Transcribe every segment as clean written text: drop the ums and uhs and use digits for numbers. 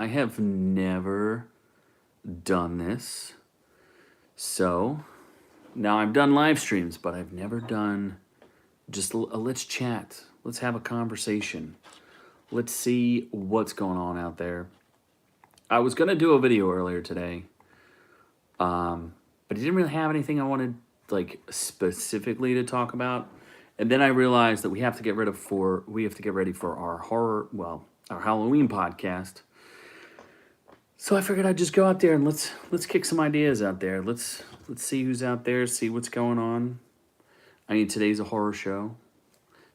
I have never done this. So, now I've done live streams, but I've never done just a let's chat. Let's have a conversation. Let's see what's going on out there. I was going to do a video earlier today, but I didn't really have anything I wanted like specifically to talk about. And then I realized that we have to get ready for our our Halloween podcast. So I figured I'd just go out there and let's kick some ideas out there. Let's see who's out there, see what's going on. I mean, today's a horror show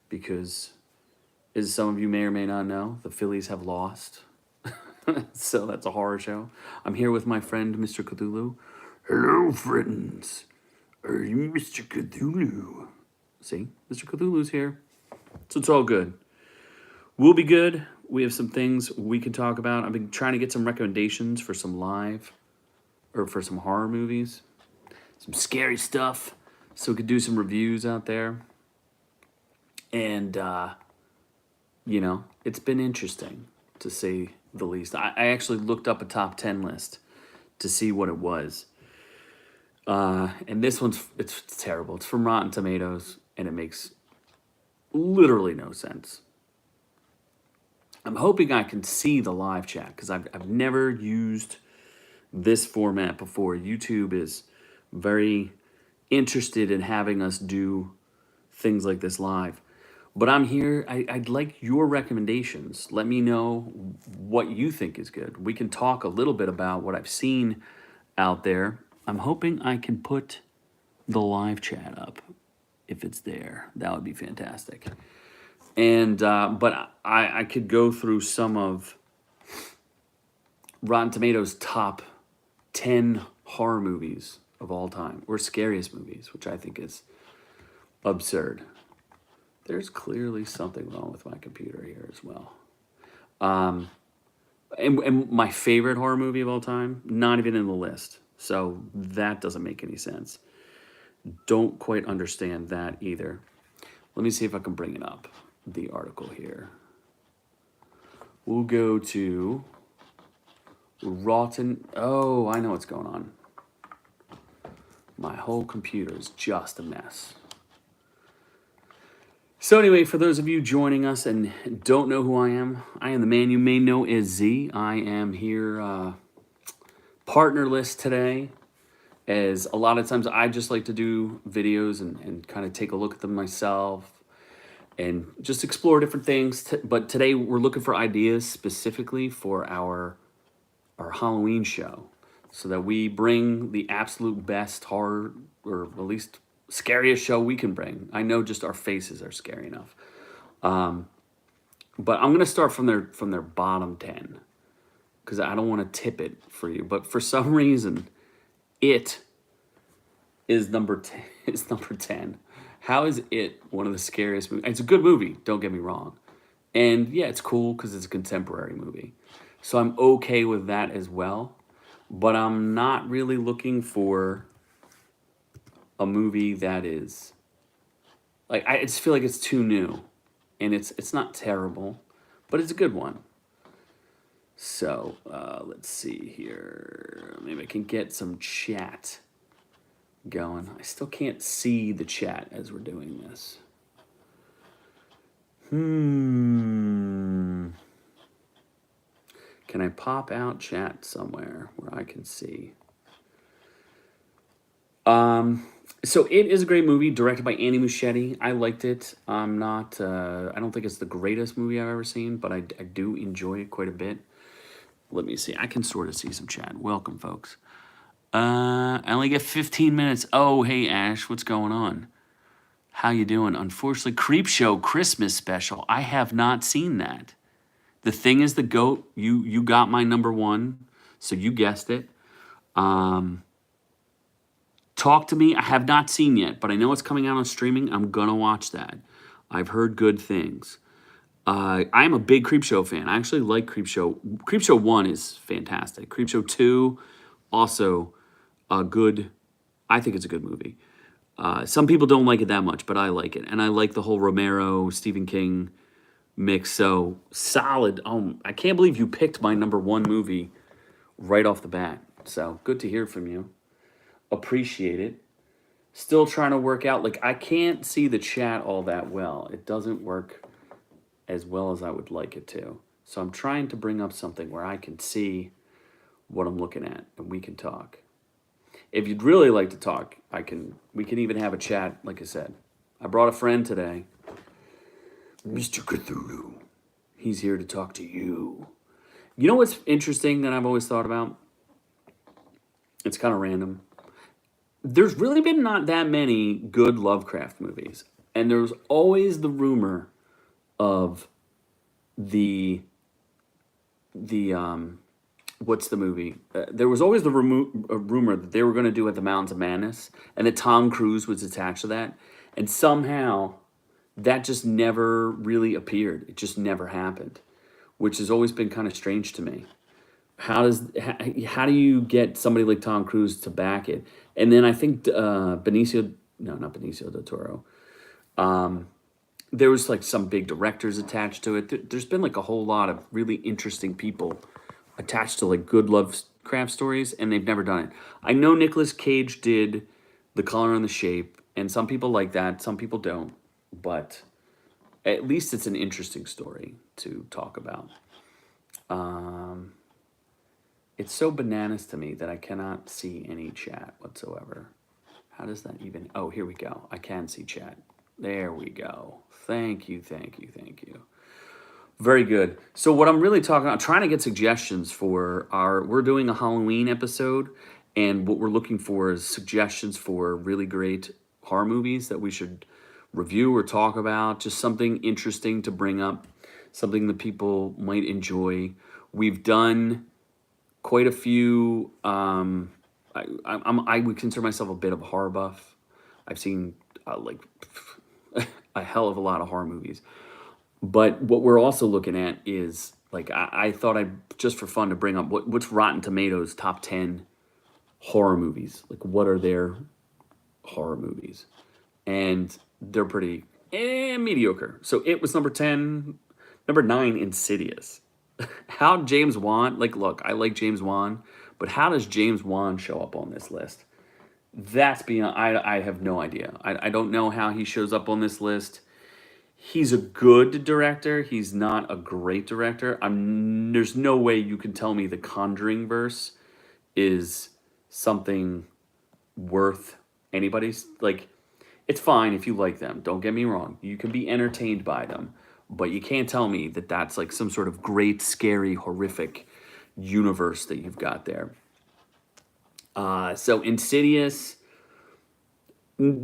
because, as some of you may or may not know, the Phillies have lost. So that's a horror show. I'm here with my friend, Mr. Cthulhu. Hello, friends. Are you Mr. Cthulhu? See, Mr. Cthulhu's here. So it's all good. We'll be good. We have some things we can talk about. I've been trying to get some recommendations for some for some horror movies. Some scary stuff. So we could do some reviews out there. And, it's been interesting, to say the least. I actually looked up a top 10 list to see what it was. And this it's terrible. It's from Rotten Tomatoes, and it makes literally no sense. I'm hoping I can see the live chat, because I've never used this format before. YouTube is very interested in having us do things like this live. But I'm here. I'd like your recommendations. Let me know what you think is good. We can talk a little bit about what I've seen out there. I'm hoping I can put the live chat up if it's there. That would be fantastic. And but I could go through some of Rotten Tomatoes' top 10 horror movies of all time, or scariest movies, which I think is absurd. There's clearly something wrong with my computer here as well. And my favorite horror movie of all time, not even in the list. So that doesn't make any sense. Don't quite understand that either. Let me see if I can bring it up, the article here. We'll go to Rotten. Oh, I know what's going on. My whole computer is just a mess. So anyway, for those of you joining us and don't know who I am the man you may know as Z. I am here partnerless today, as a lot of times I just like to do videos and kind of take a look at them myself and just explore different things. But today we're looking for ideas specifically for our Halloween show, so that we bring the absolute best horror, or at least scariest show we can bring. I know just our faces are scary enough. But I'm going to start from their bottom 10, because I don't want to tip it for you. But for some reason, it is number 10. It's number 10. How is it one of the scariest movies? It's a good movie, don't get me wrong. And yeah, it's cool because it's a contemporary movie. So I'm okay with that as well. But I'm not really looking for a movie that is like, I just feel like it's too new, and it's not terrible, but it's a good one. So let's see here. Maybe I can get some chat going. I still can't see the chat as we're doing this. Can I pop out chat somewhere where I can see? So it is a great movie, directed by Andy Muschietti. I liked it. I don't think it's the greatest movie I've ever seen, but I do enjoy it quite a bit. Let me see. I can sort of see some chat. Welcome, folks. I only get 15 minutes. Oh, hey, Ash, what's going on? How you doing? Unfortunately, Creepshow Christmas special. I have not seen that. The Thing is the GOAT. You got my number one, so you guessed it. Talk to Me, I have not seen yet, but I know it's coming out on streaming. I'm going to watch that. I've heard good things. I'm a big Creepshow fan. I actually like Creepshow. Creepshow 1 is fantastic. Creepshow 2, also good. I think it's a good movie. Some people don't like it that much, but I like it. And I like the whole Romero, Stephen King mix. So solid. I can't believe you picked my number one movie right off the bat. So good to hear from you. Appreciate it. Still trying to work out. Like, I can't see the chat all that well. It doesn't work as well as I would like it to. So I'm trying to bring up something where I can see what I'm looking at and we can talk. If you'd really like to talk, we can even have a chat, like I said. I brought a friend today, Mr. Cthulhu. He's here to talk to you. You know what's interesting that I've always thought about? It's kind of random. There's really been not that many good Lovecraft movies. And there's always the rumor of the what's the movie? There was always the rumor that they were going to do At the Mountains of Madness, and that Tom Cruise was attached to that, and somehow that just never really appeared. It just never happened, which has always been kind of strange to me. How do you get somebody like Tom Cruise to back it? And then I think Benicio, no, not Benicio del Toro. There was like some big directors attached to it. There's been like a whole lot of really interesting people attached to like good Lovecraft stories, and they've never done it. I know Nicolas Cage did The Color and the Shape, and some people like that, some people don't. But at least it's an interesting story to talk about. It's so bananas to me that I cannot see any chat whatsoever. How does that even... Oh, here we go. I can see chat. There we go. Thank you, thank you, thank you. Very good. So what I'm really talking about, trying to get suggestions for we're doing a Halloween episode, and what we're looking for is suggestions for really great horror movies that we should review or talk about, just something interesting to bring up, something that people might enjoy. We've done quite a few. I would consider myself a bit of a horror buff. I've seen like a hell of a lot of horror movies. But what we're also looking at is, like, I thought I'd, just for fun, to bring up what's Rotten Tomatoes' top 10 horror movies. Like, what are their horror movies? And they're pretty mediocre. So it was number 10. Number 9, Insidious. How James Wan, like, look, I like James Wan, but how does James Wan show up on this list? That's beyond, I have no idea. I don't know how he shows up on this list. He's a good director. He's not a great director. There's no way you can tell me the Conjuring verse is something worth anybody's, like, it's fine if you like them. Don't get me wrong. You can be entertained by them. But you can't tell me that that's like some sort of great, scary, horrific universe that you've got there. So Insidious, not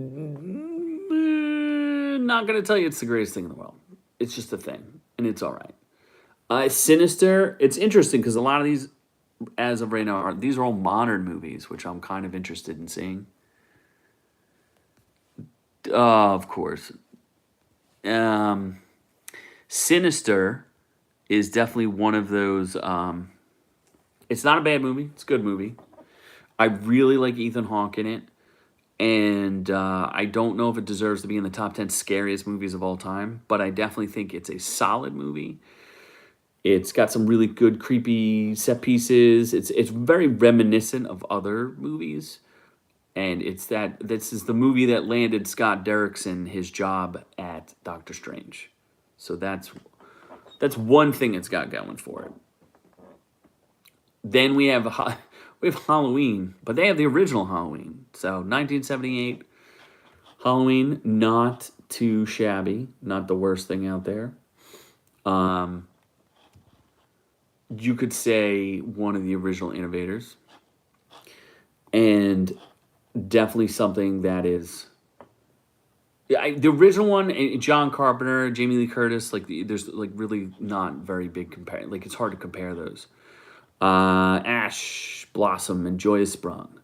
going to tell you it's the greatest thing in the world. It's just a thing, and it's all right. Sinister, it's interesting because a lot of these, as of right now, these are all modern movies, which I'm kind of interested in seeing. Of course. Sinister is definitely one of those. It's not a bad movie. It's a good movie. I really like Ethan Hawke in it. And I don't know if it deserves to be in the top 10 scariest movies of all time, but I definitely think it's a solid movie. It's got some really good, creepy set pieces. It's very reminiscent of other movies. And this is the movie that landed Scott Derrickson his job at Doctor Strange. So that's one thing it's got going for it. Then we have Halloween, but they have the original Halloween. So 1978 Halloween, not too shabby, not the worst thing out there. You could say one of the original innovators, and definitely something that is. The original one, John Carpenter, Jamie Lee Curtis, like there's like really not very big compare. Like it's hard to compare those. Ash Blossom and Joy Is Sprung.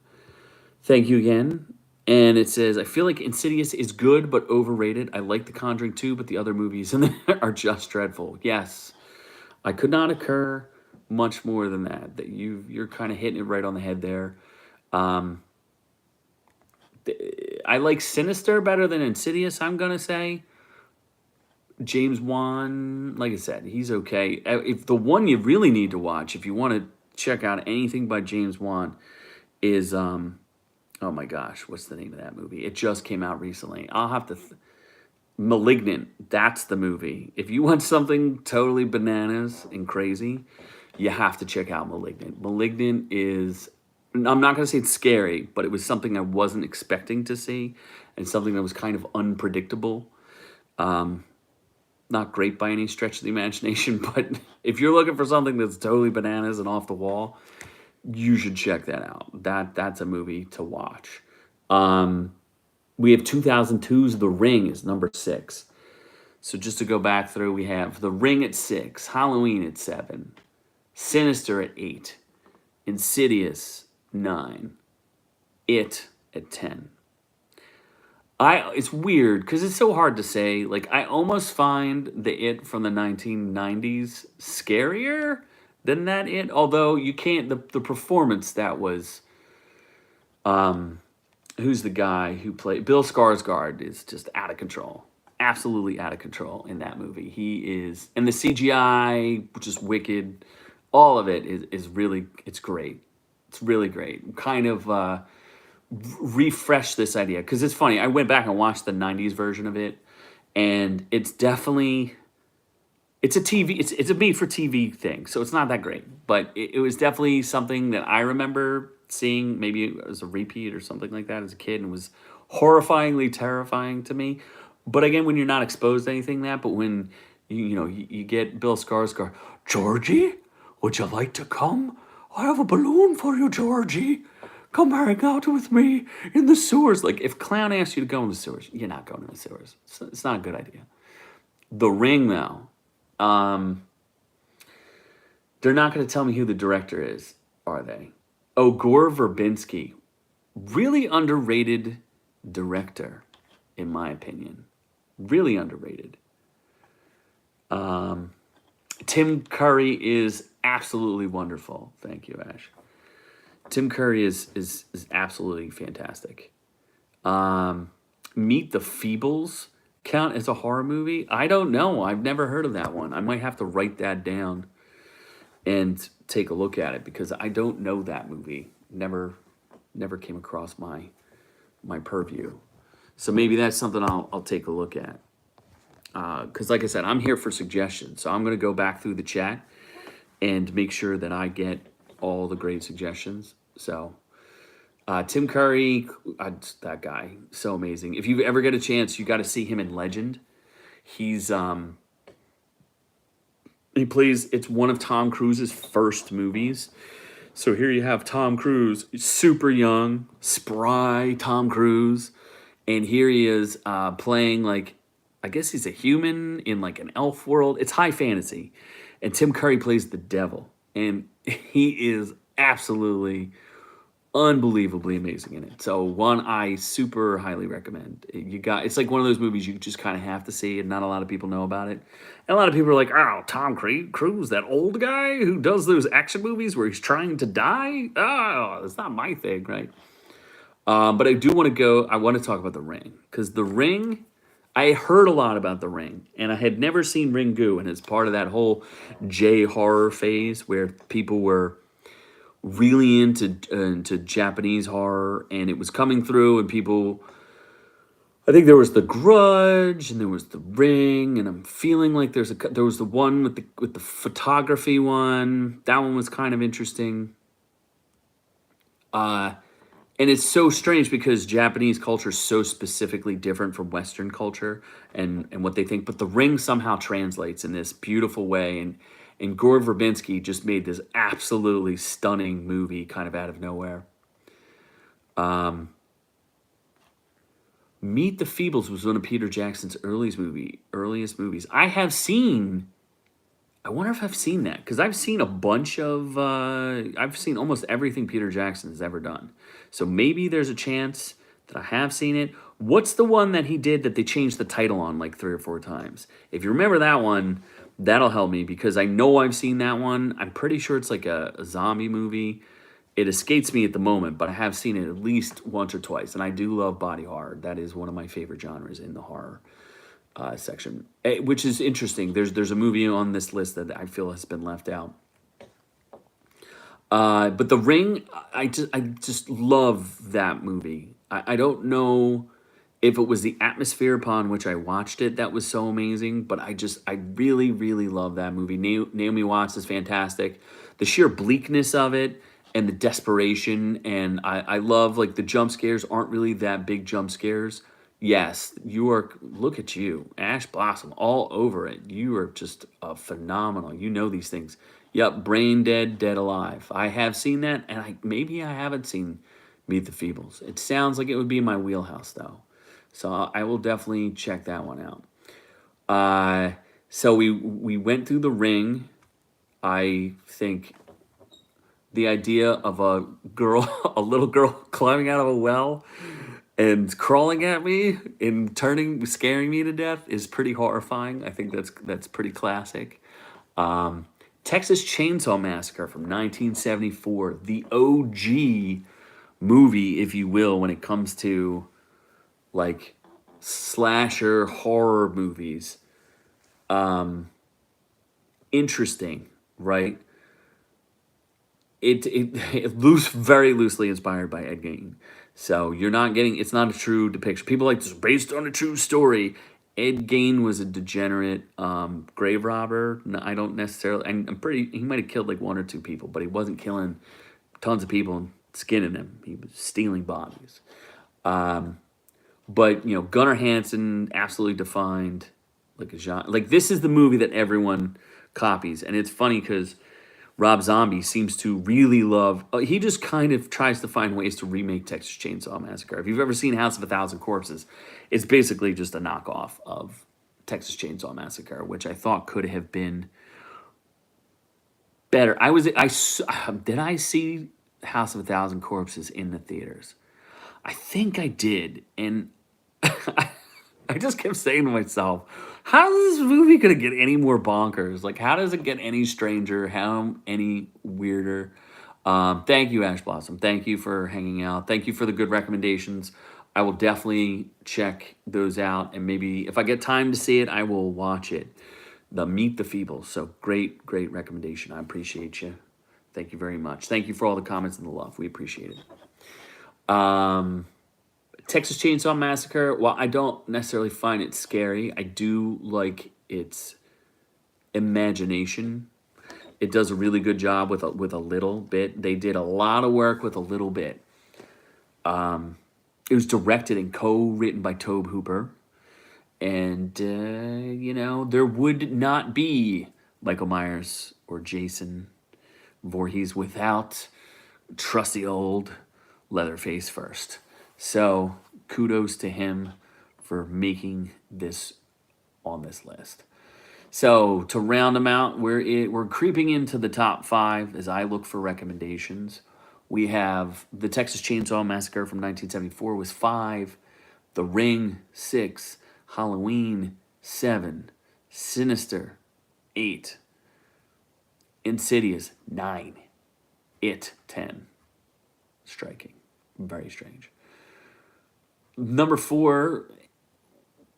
Thank you again. And it says, I feel like Insidious is good but overrated. I like The Conjuring 2, but the other movies in there are just dreadful. Yes, I could not occur much more than that. That you're kind of hitting it right on the head there. I like Sinister better than Insidious, I'm going to say. James Wan, like I said, he's okay. If the one you really need to watch, if you want to check out anything by James Wan, is oh my gosh, what's the name of that movie? It just came out recently. I'll have to. Malignant. That's the movie. If you want something totally bananas and crazy, you have to check out Malignant. Malignant is. I'm not going to say it's scary, but it was something I wasn't expecting to see, and something that was kind of unpredictable. Not great by any stretch of the imagination, but if you're looking for something that's totally bananas and off the wall, you should check that out. That's a movie to watch. We have 2002's The Ring is number 6. So just to go back through, we have The Ring at 6, Halloween at 7, Sinister at 8, Insidious 9, It at 10. It's weird because it's so hard to say. Like, I almost find the It from the 1990s scarier than that It. Although you can't, the performance that was, who's the guy who played Bill Skarsgård is just out of control. Absolutely out of control in that movie. He is, and the CGI, which is wicked, all of it is really, it's great. It's really great. Kind of refresh this idea because it's funny. I went back and watched the 90s version of it, and it's definitely, it's a TV, it's a made for TV thing, so it's not that great, but it was definitely something that I remember seeing, maybe it was a repeat or something like that as a kid, and was horrifyingly terrifying to me. But again, when you're not exposed to anything that, but when you get Bill Skarsgård, Georgie, would you like to come? I have a balloon for you, Georgie. Come hang out with me in the sewers. Like, if Clown asks you to go in the sewers, you're not going in the sewers. It's not a good idea. The Ring, though, they're not going to tell me who the director is, are they? Oh, Gore Verbinski. Really underrated director, in my opinion. Really underrated. Tim Curry is absolutely wonderful. Thank you, Ash. Tim Curry is absolutely fantastic. Meet the Feebles count as a horror movie? I don't know. I've never heard of that one. I might have to write that down and take a look at it because I don't know that movie. Never came across my purview. So maybe that's something I'll take a look at. Because like I said, I'm here for suggestions. So I'm going to go back through the chat and make sure that I get all the great suggestions. So Tim Curry, that guy, so amazing. If you ever get a chance, you got to see him in Legend. He's he plays, it's one of Tom Cruise's first movies. So here you have Tom Cruise, super young, spry Tom Cruise, and here he is playing like, I guess he's a human in like an elf world. It's high fantasy, and Tim Curry plays the devil, and he is absolutely unbelievably amazing in it. So one I super highly recommend. It's like one of those movies you just kind of have to see, and not a lot of people know about it. And a lot of people are like, "Oh, Tom Cruise, that old guy who does those action movies where he's trying to die." Oh, it's not my thing, right? But I do want to go. I want to talk about The Ring because The Ring. I heard a lot about The Ring, and I had never seen Ringu, and it's part of that whole J horror phase where people were really into Japanese horror, and it was coming through, and people, I think there was The Grudge, and there was The Ring, and I'm feeling like there was the one with the photography one. That one was kind of interesting. And it's so strange because Japanese culture is so specifically different from Western culture and what they think. But The Ring somehow translates in this beautiful way. And Gore Verbinski just made this absolutely stunning movie kind of out of nowhere. Meet the Feebles was one of Peter Jackson's earliest movies. I wonder if I've seen that, because I've seen a bunch of, I've seen almost everything Peter Jackson has ever done. So maybe there's a chance that I have seen it. What's the one that he did that they changed the title on like 3 or 4 times? If you remember that one, that'll help me, because I know I've seen that one. I'm pretty sure it's like a zombie movie. It escapes me at the moment, but I have seen it at least once or twice. And I do love body horror. That is one of my favorite genres in the horror. section, which is interesting. There's a movie on this list that I feel has been left out. But The Ring, I just love that movie. I don't know if it was the atmosphere upon which I watched it that was so amazing, but I really, really love that movie. Naomi Watts is fantastic. The sheer bleakness of it and the desperation, and I love, like, the jump scares aren't really that big jump scares. Yes, you are. Look at you, Ash Blossom, all over it. You are just phenomenal. You know these things. Yep, Brain Dead, Dead Alive. I have seen that, and maybe I haven't seen Meet the Feebles. It sounds like it would be in my wheelhouse, though. So I will definitely check that one out. So we went through The Ring. I think the idea of a girl, a little girl climbing out of a well and crawling at me and scaring me to death is pretty horrifying. I think that's pretty classic. Texas Chainsaw Massacre from 1974, the OG movie, if you will, when it comes to, like, slasher horror movies. Interesting, right? Very loosely inspired by Ed Gein. So it's not a true depiction. People like this based on a true story. Ed Gein was a degenerate grave robber. No, I don't necessarily. He might have killed like one or two people, but he wasn't killing tons of people and skinning them. He was stealing bodies. But Gunnar Hansen absolutely defined like a genre. Like, this is the movie that everyone copies, and it's funny because Rob Zombie seems to really love. He just kind of tries to find ways to remake Texas Chainsaw Massacre. If you've ever seen House of a Thousand Corpses, it's basically just a knockoff of Texas Chainsaw Massacre, which I thought could have been better. Did I see House of a Thousand Corpses in the theaters? I think I did, and I just kept saying to myself, how is this movie going to get any more bonkers? Like, how does it get any stranger? How any weirder? Thank you, Ash Blossom. Thank you for hanging out. Thank you for the good recommendations. I will definitely check those out, and maybe if I get time to see it, I will watch it. The Meet the Feebles. So great recommendation. I appreciate you. Thank you very much. Thank you for all the comments and the love. We appreciate it. Texas Chainsaw Massacre, while I don't necessarily find it scary, I do like its imagination. It does a really good job with a little bit. They did a lot of work with a little bit. It was directed and co-written by Tobe Hooper. And, there would not be Michael Myers or Jason Voorhees without trusty old Leatherface first. So kudos to him for making this on this list. So to round them out, we're creeping into the top 5 as I look for recommendations. We have the Texas Chainsaw Massacre from 1974 was 5, The Ring 6, Halloween 7, Sinister 8, Insidious 9, It 10. Striking. Very strange. Number 4,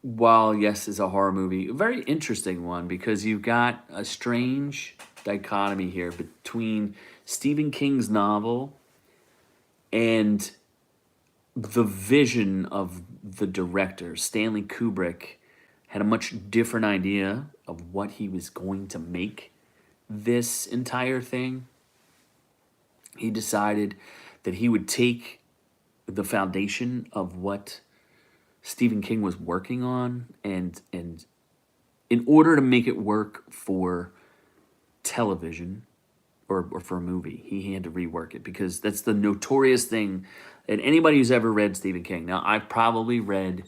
while yes, is a horror movie, a very interesting one because you've got a strange dichotomy here between Stephen King's novel and the vision of the director. Stanley Kubrick had a much different idea of what he was going to make this entire thing. He decided that he would take the foundation of what Stephen King was working on, and in order to make it work for television or for a movie, he had to rework it because that's the notorious thing. And anybody who's ever read Stephen King, now I've probably read,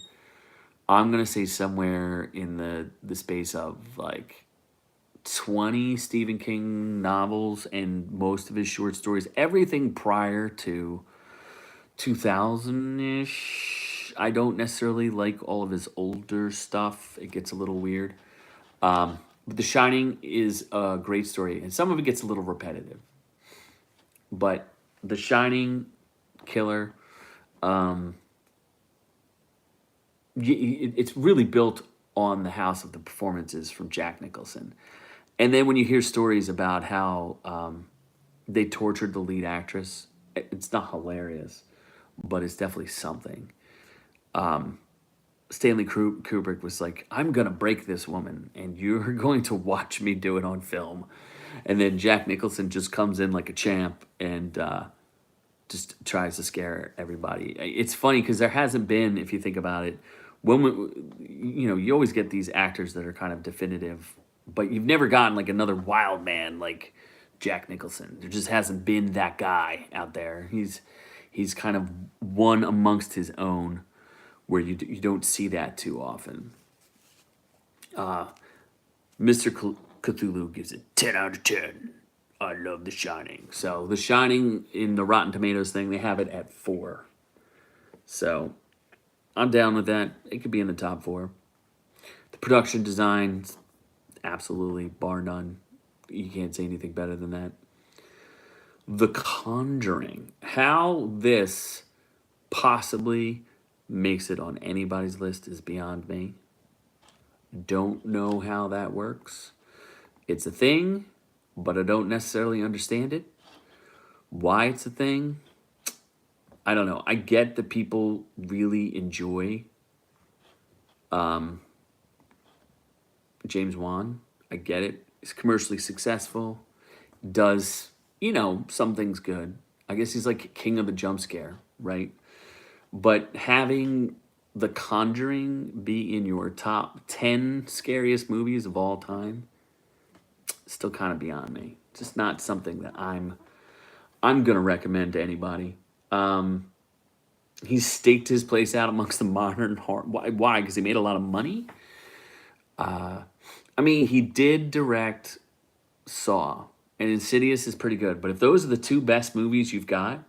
I'm going to say somewhere in the space of like 20 Stephen King novels and most of his short stories, everything prior to 2000-ish. I don't necessarily like all of his older stuff. It gets a little weird. But The Shining is a great story, and some of it gets a little repetitive. But The Shining, killer. It's really built on the house of the performances from Jack Nicholson. And then when you hear stories about how they tortured the lead actress, it's not hilarious, but it's definitely something. Stanley Kubrick was like, I'm going to break this woman, and you're going to watch me do it on film. And then Jack Nicholson just comes in like a champ and just tries to scare everybody. It's funny because there hasn't been, if you think about it, you always get these actors that are kind of definitive, but you've never gotten like another wild man like Jack Nicholson. There just hasn't been that guy out there. He's kind of one amongst his own, where you don't see that too often. Mr. Cthulhu gives it 10 out of 10. I love The Shining. So The Shining in the Rotten Tomatoes thing, they have it at 4. So I'm down with that. It could be in the top 4. The production design, absolutely, bar none. You can't say anything better than that. The Conjuring. How this possibly makes it on anybody's list is beyond me. Don't know how that works. It's a thing, but I don't necessarily understand it. Why it's a thing, I don't know. I get that people really enjoy James Wan. I get it. He's commercially successful. Does, some things good. I guess he's like king of the jump scare, right? But having The Conjuring be in your top 10 scariest movies of all time, still kind of beyond me. Just not something that I'm gonna recommend to anybody. He's staked his place out amongst the modern horror. Why? Because he made a lot of money. He did direct Saw, and Insidious is pretty good. But if those are the two best movies you've got,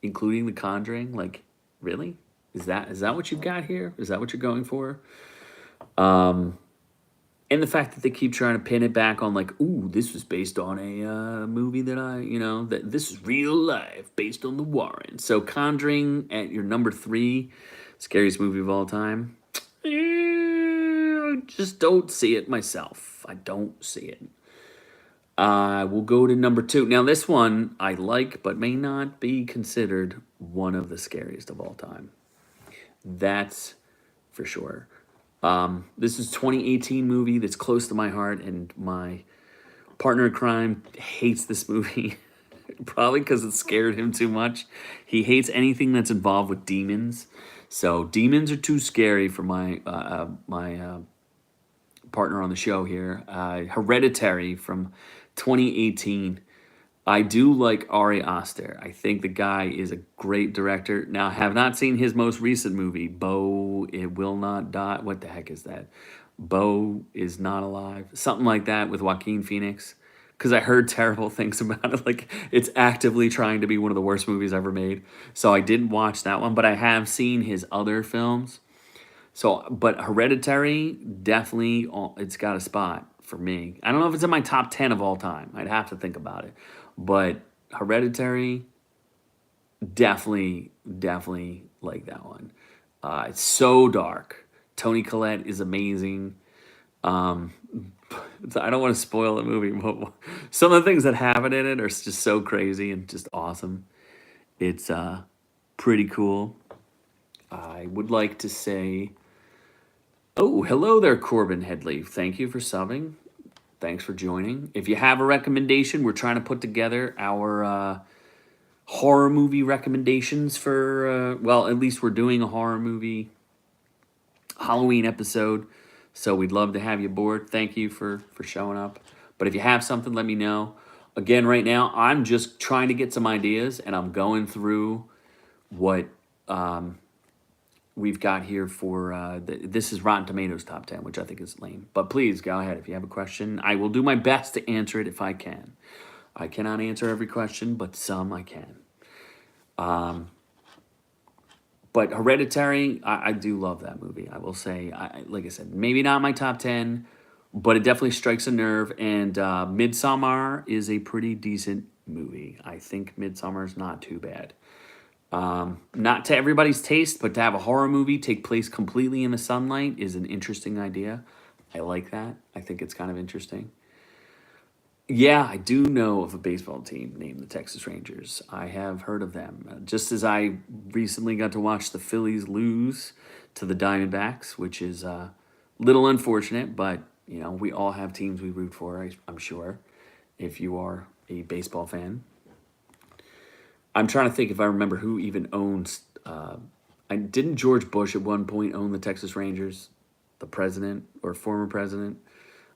including The Conjuring, like, really? Is that what you've got here? Is that what you're going for? And the fact that they keep trying to pin it back on like, ooh, this was based on a movie that that this is real life based on the Warren. So Conjuring at your number 3 scariest movie of all time. I just don't see it myself. I don't see it. We'll go to number 2. Now this one I like, but may not be considered one of the scariest of all time. That's for sure. This is a 2018 movie that's close to my heart, and my partner in crime hates this movie. Probably because it scared him too much. He hates anything that's involved with demons. So demons are too scary for my partner on the show here. Hereditary from 2018. I do like Ari Aster. I think the guy is a great director. Now, I have not seen his most recent movie, Beau It Will Not Die. What the heck is that? Beau Is Not Alive. Something like that with Joaquin Phoenix. Because I heard terrible things about it. Like, it's actively trying to be one of the worst movies ever made. So I didn't watch that one, but I have seen his other films. But Hereditary, definitely, it's got a spot for me. I don't know if it's in my top 10 of all time. I'd have to think about it. But Hereditary, definitely like that one. It's so dark. Toni Collette is amazing. I don't want to spoil the movie, but some of the things that happen in it are just so crazy and just awesome. It's pretty cool. I would like to say, oh, hello there, Corbin Headley. Thank you for subbing. Thanks for joining. If you have a recommendation, we're trying to put together our horror movie recommendations for, at least we're doing a horror movie Halloween episode. So we'd love to have you aboard. Thank you for showing up. But if you have something, let me know. Again, right now, I'm just trying to get some ideas, and I'm going through what we've got here for, this is Rotten Tomatoes top 10, which I think is lame. But please, go ahead. If you have a question, I will do my best to answer it if I can. I cannot answer every question, but some I can. But Hereditary, I do love that movie. I will say, like I said, maybe not my top 10, but it definitely strikes a nerve. And Midsommar is a pretty decent movie. I think Midsommar is not too bad. Not to everybody's taste, but to have a horror movie take place completely in the sunlight is an interesting idea. I like that. I think it's kind of interesting. Yeah, I do know of a baseball team named the Texas Rangers. I have heard of them. Just as I recently got to watch the Phillies lose to the Diamondbacks, which is a little unfortunate, but we all have teams we root for, I'm sure, if you are a baseball fan. I'm trying to think if I remember who even owns. I didn't George Bush at one point own the Texas Rangers, the president or former president.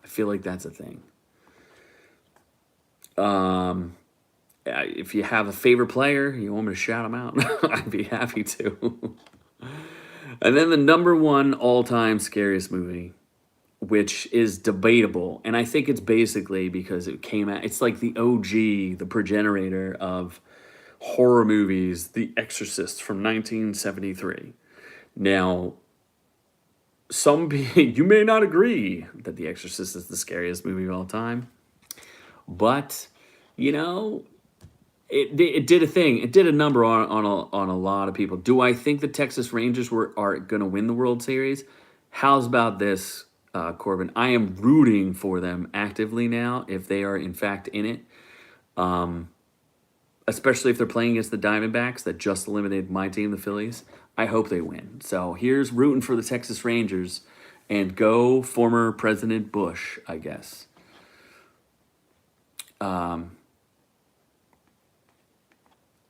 I feel like that's a thing. If you have a favorite player, you want me to shout them out, I'd be happy to. And then the number one all-time scariest movie, which is debatable, and I think it's basically because it came out. It's like the OG, the progenitor of horror movies, The Exorcist from 1973. Now, you may not agree that The Exorcist is the scariest movie of all time, but it did a thing. It did a number on a lot of people. Do I think the Texas Rangers are going to win the World Series? How's about this, Corbin? I am rooting for them actively now if they are in fact in it. Especially if they're playing against the Diamondbacks that just eliminated my team, the Phillies. I hope they win. So here's rooting for the Texas Rangers, and go former President Bush, I guess.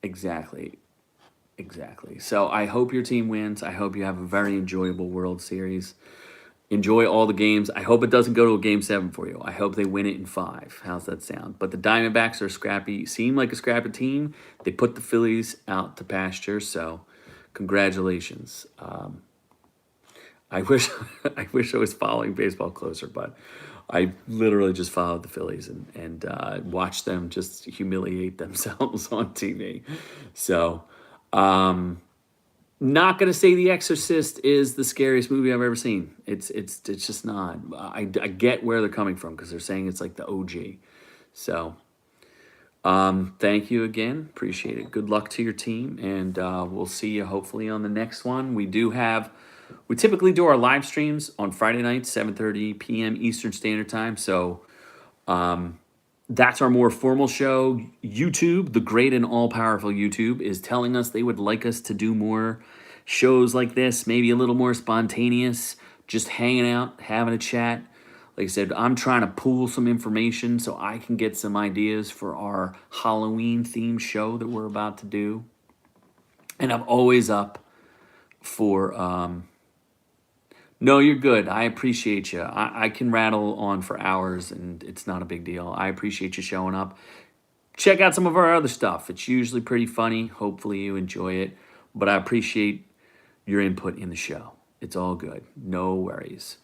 Exactly. So I hope your team wins. I hope you have a very enjoyable World Series. Enjoy all the games. I hope it doesn't go to a game 7 for you. I hope they win it in 5. How's that sound? But the Diamondbacks are scrappy, seem like a scrappy team. They put the Phillies out to pasture, so congratulations. I wish I was following baseball closer, but I literally just followed the Phillies and watched them just humiliate themselves on TV. So, not gonna say The Exorcist is the scariest movie I've ever seen. It's just not. I get where they're coming from because they're saying it's like the OG. So, thank you again. Appreciate it. Good luck to your team, and we'll see you hopefully on the next one. We typically do our live streams on Friday nights, 7:30 p.m. Eastern Standard Time. So, that's our more formal show. YouTube, the great and all-powerful YouTube, is telling us they would like us to do more shows like this, maybe a little more spontaneous, just hanging out, having a chat. Like I said, I'm trying to pool some information so I can get some ideas for our Halloween-themed show that we're about to do. And I'm always up for... No, you're good. I appreciate you. I can rattle on for hours, and it's not a big deal. I appreciate you showing up. Check out some of our other stuff. It's usually pretty funny. Hopefully you enjoy it. But I appreciate your input in the show. It's all good. No worries.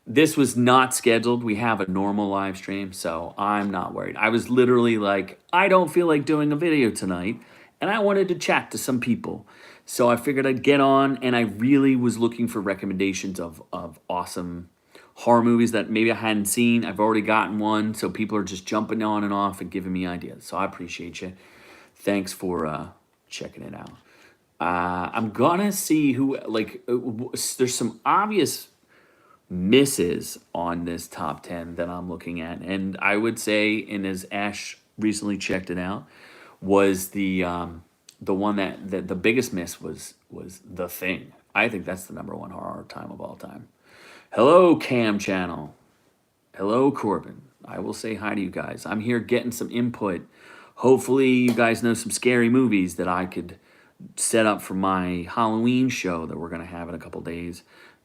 This was not scheduled. We have a normal live stream, so I'm not worried. I was literally like, I don't feel like doing a video tonight, and I wanted to chat to some people. So I figured I'd get on, and I really was looking for recommendations of awesome horror movies that maybe I hadn't seen. I've already gotten one, so people are just jumping on and off and giving me ideas. So I appreciate you. Thanks for checking it out. I'm gonna see who, there's some obvious misses on this top 10 that I'm looking at. And I would say, and as Ash recently checked it out, was the one that the biggest miss was The Thing. I think that's the number one horror time of all time. Hello, Cam Channel. Hello, Corbin. I will say hi to you guys. I'm here getting some input. Hopefully you guys know some scary movies that I could set up for my Halloween show that we're going to have in a couple days.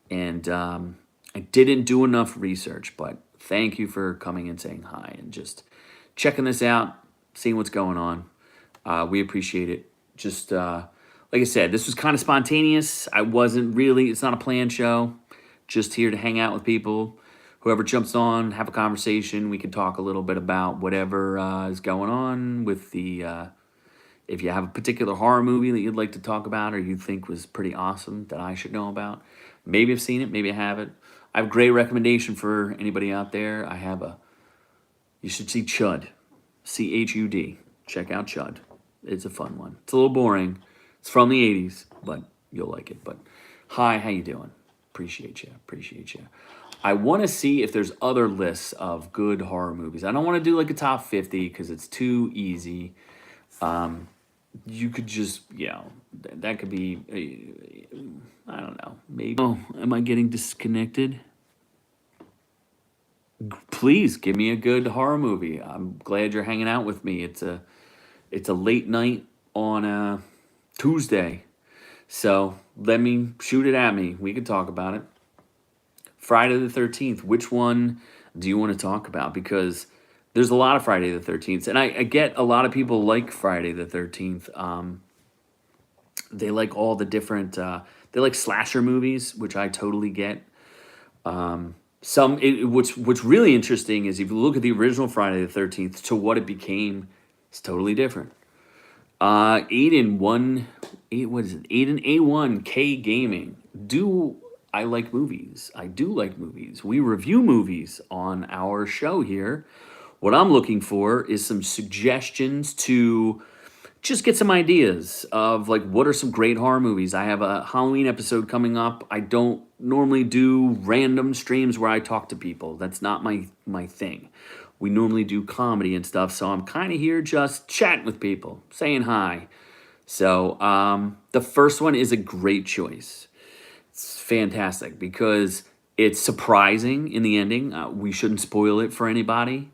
And I didn't do enough research, but thank you for coming and saying hi and just checking this out, seeing what's going on. We appreciate it. Just, like I said, this was kind of spontaneous. It's not a planned show. Just here to hang out with people. Whoever jumps on, have a conversation. We can talk a little bit about whatever is going on with the... if you have a particular horror movie that you'd like to talk about or you think was pretty awesome that I should know about. Maybe I've seen it, maybe I haven't. I have a great recommendation for anybody out there. You should see Chud. Chud. Check out Chud. It's a fun one. It's a little boring. It's from the 80s, but you'll like it. But hi, how you doing? Appreciate you. Appreciate you. I want to see if there's other lists of good horror movies. I don't want to do like a top 50 because it's too easy. You could just, that could be, I don't know, maybe. Oh, am I getting disconnected? Please give me a good horror movie. I'm glad you're hanging out with me. It's a late night on a Tuesday. So shoot it at me. We could talk about it. Friday the 13th. Which one do you want to talk about? Because there's a lot of Friday the 13th. And I get a lot of people like Friday the 13th. They like all the different, they like slasher movies, which I totally get. What's really interesting is if you look at the original Friday the 13th to what it became, it's totally different. 8 and A1K Gaming. I like movies. I do like movies. We review movies on our show here. What I'm looking for is some suggestions to just get some ideas of like what are some great horror movies. I have a Halloween episode coming up. I don't normally do random streams where I talk to people. That's not my thing. We normally do comedy and stuff, so I'm kind of here just chatting with people, saying hi. So the first one is a great choice. It's fantastic because it's surprising in the ending. We shouldn't spoil it for anybody.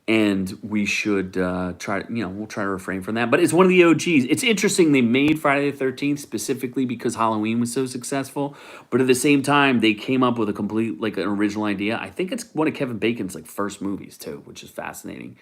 And we should we'll try to refrain from that. But it's one of the OGs. It's interesting they made Friday the 13th specifically because Halloween was so successful. But at the same time, they came up with a complete, like an original idea. I think it's one of Kevin Bacon's like first movies too, which is fascinating.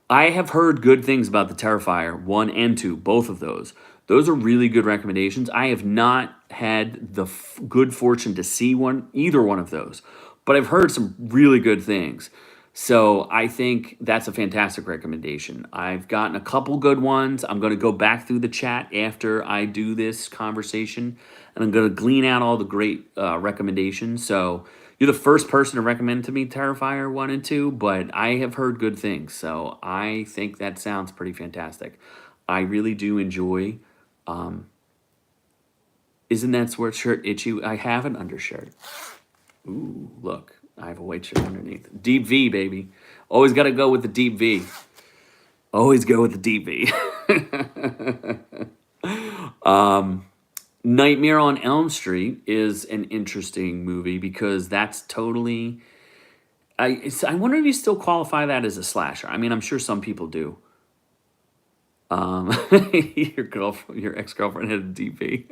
I have heard good things about The Terrifier 1 and 2, both of those. Those are really good recommendations. I have not had the good fortune to see either one of those. But I've heard some really good things. So I think that's a fantastic recommendation. I've gotten a couple good ones. I'm going to go back through the chat after I do this conversation, and I'm going to glean out all the great recommendations. So you're the first person to recommend to me Terrifier 1 and 2, but I have heard good things. So I think that sounds pretty fantastic. I really do enjoy. Isn't that sweatshirt itchy? I have an undershirt. Ooh, look. I have a white shirt underneath. Deep V, baby. Always got to go with the deep V. Always go with the deep V. Nightmare on Elm Street is an interesting movie because that's totally... I wonder if you still qualify that as a slasher. I mean, I'm sure some people do. Your ex-girlfriend had a deep V.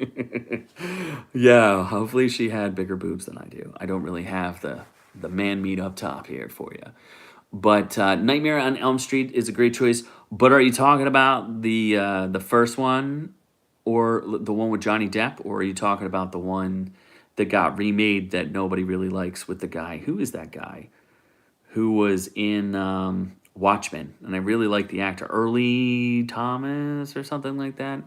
Yeah, hopefully she had bigger boobs than I do. I don't really have the man meat up top here for you. But Nightmare on Elm Street is a great choice. But are you talking about the first one or the one with Johnny Depp? Or are you talking about the one that got remade that nobody really likes with the guy? Who is that guy? Who was in Watchmen. And I really like the actor. Early Thomas or something like that.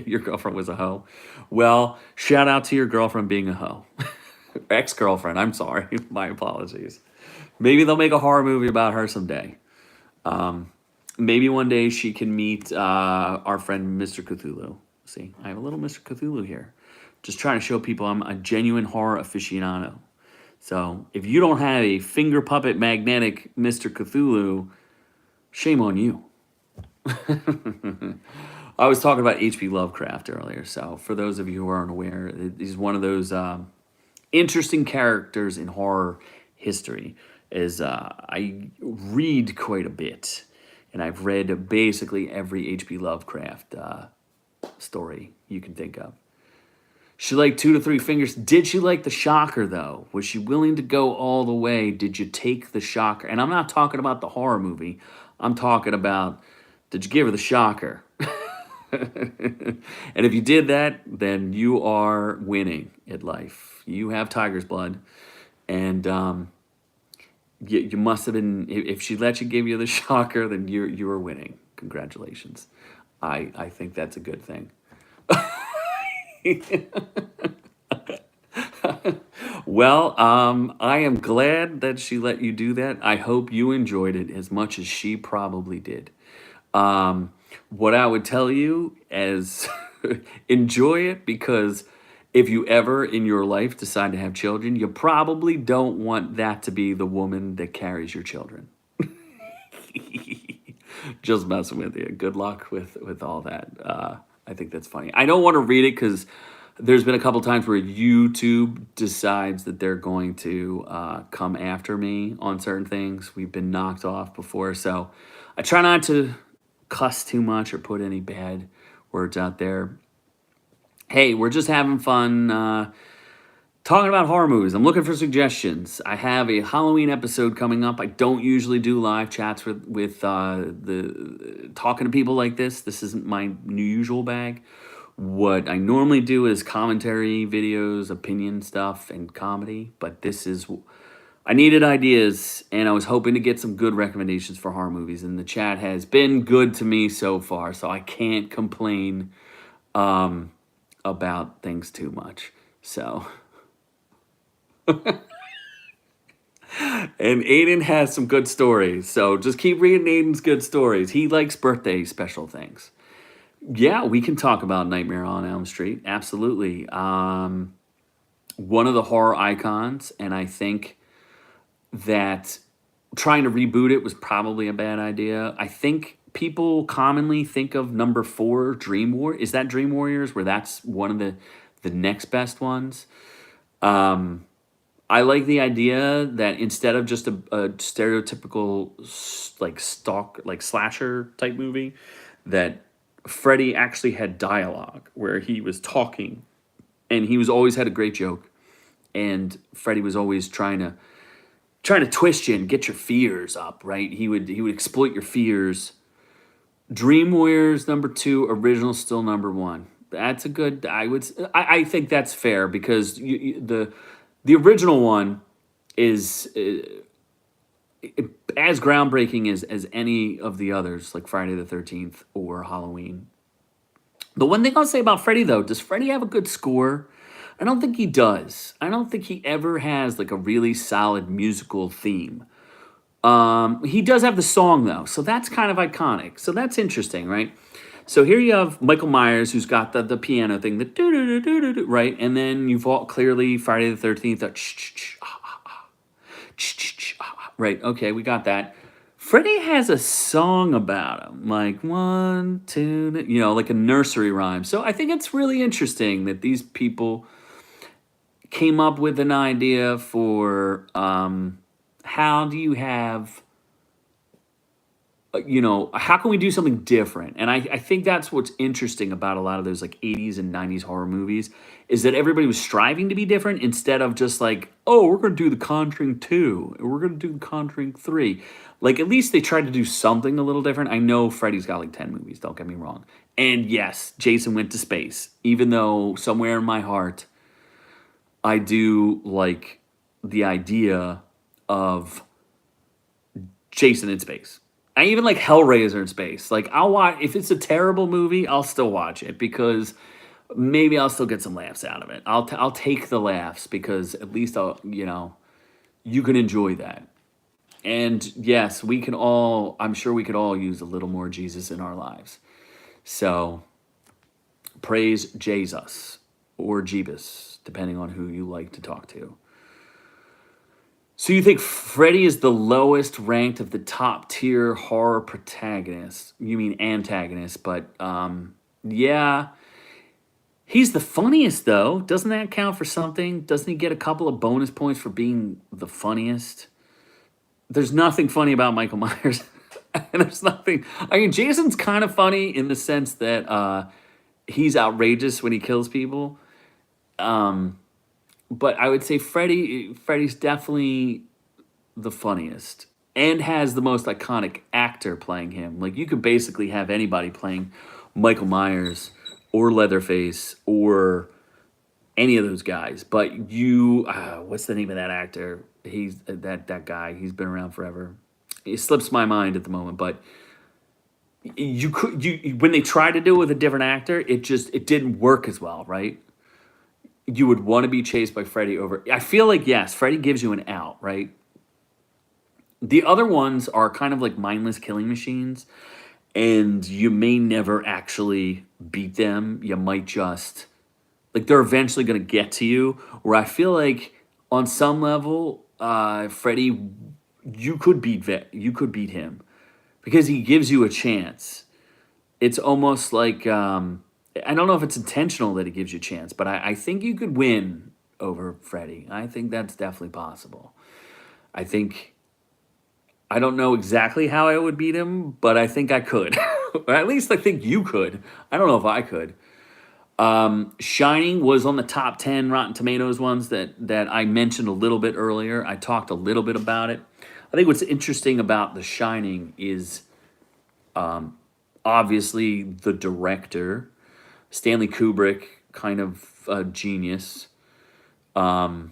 Your girlfriend was a hoe. Well, shout out to your girlfriend being a hoe. Ex-girlfriend, I'm sorry. My apologies. Maybe they'll make a horror movie about her someday. Maybe one day she can meet our friend Mr. Cthulhu. See, I have a little Mr. Cthulhu here. Just trying to show people I'm a genuine horror aficionado. So if you don't have a finger puppet magnetic Mr. Cthulhu, shame on you. I was talking about H.P. Lovecraft earlier. So for those of you who aren't aware, he's one of those... interesting characters in horror history. I read quite a bit, and I've read basically every H.P. Lovecraft story you can think of. She liked 2 to 3 fingers. Did she like the shocker, though? Was she willing to go all the way? Did you take the shocker? And I'm not talking about the horror movie. I'm talking about, did you give her the shocker? And if you did that, then you are winning at life. You have tiger's blood, and you must have been. If she let you give you the shocker, then you were winning. Congratulations. I think that's a good thing. Well, I am glad that she let you do that. I hope you enjoyed it as much as she probably did. What I would tell you as enjoy it, because if you ever in your life decide to have children, you probably don't want that to be the woman that carries your children. Just messing with you. Good luck with all that. I think that's funny. I don't want to read it because there's been a couple times where YouTube decides that they're going to come after me on certain things. We've been knocked off before, so I try not to cuss too much or put any bad words out there. Hey, we're just having fun talking about horror movies. I'm looking for suggestions. I have a Halloween episode coming up. I don't usually do live chats with the talking to people like this. This isn't my new usual bag. What I normally do is commentary videos, opinion stuff, and comedy. But this is, I needed ideas, and I was hoping to get some good recommendations for horror movies. And the chat has been good to me so far, so I can't complain about things too much. So. And Aiden has some good stories, so just keep reading Aiden's good stories. He likes birthday special things. Yeah, we can talk about Nightmare on Elm Street. Absolutely. One of the horror icons, and I think that trying to reboot it was probably a bad idea. I think people commonly think of number 4, Dream Warriors. Is that Dream Warriors, where that's one of the next best ones? I like the idea that instead of just a stereotypical slasher type movie, that Freddy actually had dialogue where he was talking, and he was always had a great joke, and Freddy was always trying to twist you and get your fears up, right? He would exploit your fears. Dream Warriors number 2, original still number 1. That's a good. I think that's fair, because the original one is as groundbreaking as any of the others, like Friday the 13th or Halloween. The one thing I'll say about Freddy, though, does Freddy have a good score? I don't think he does. I don't think he ever has like a really solid musical theme. He does have the song, though, so that's kind of iconic. So that's interesting, right? So here you have Michael Myers, who's got the piano thing, the do-do-do-do-do-do, right? And then you've all clearly Friday the 13th, right? Okay, we got that. Freddy has a song about him, like 1, 2, like a nursery rhyme. So I think it's really interesting that these people came up with an idea for how do you have... how can we do something different? And I think that's what's interesting about a lot of those like 80s and 90s horror movies, is that everybody was striving to be different instead of just like, oh, we're going to do The Conjuring 2, or we're going to do The Conjuring 3. Like, at least they tried to do something a little different. I know Freddy's got like 10 movies, don't get me wrong. And yes, Jason went to space, even though somewhere in my heart, I do like the idea of Jason in space. I even like Hellraiser in space. Like, I'll watch, if it's a terrible movie, I'll still watch it, because maybe I'll still get some laughs out of it. I'll take the laughs, because at least you can enjoy that. And yes, I'm sure we could all use a little more Jesus in our lives. So praise Jesus, or Jeebus, depending on who you like to talk to. So you think Freddy is the lowest ranked of the top tier horror protagonists? You mean antagonists, but yeah. He's the funniest, though. Doesn't that count for something? Doesn't he get a couple of bonus points for being the funniest? There's nothing funny about Michael Myers. There's nothing... I mean, Jason's kind of funny in the sense that he's outrageous when he kills people. But I would say Freddy's definitely the funniest, and has the most iconic actor playing him. Like, you could basically have anybody playing Michael Myers or Leatherface or any of those guys. But what's the name of that actor? He's that guy. He's been around forever. It slips my mind at the moment, but when they tried to do it with a different actor, it didn't work as well, right? You would want to be chased by Freddy over... I feel like, yes, Freddy gives you an out, right? The other ones are kind of like mindless killing machines, and you may never actually beat them. You might just like they're eventually going to get to you. Where I feel like on some level, Freddy, you could beat him because he gives you a chance. It's almost like I don't know if it's intentional that he gives you a chance, but I think you could win over Freddy. I think that's definitely possible. I think I don't know exactly how I would beat him, but I think I could. Or at least I think you could. I don't know if I could. Shining was on the top 10 Rotten Tomatoes ones that I mentioned a little bit earlier. I talked a little bit about it. I think what's interesting about The Shining is obviously the director, Stanley Kubrick, kind of a genius. I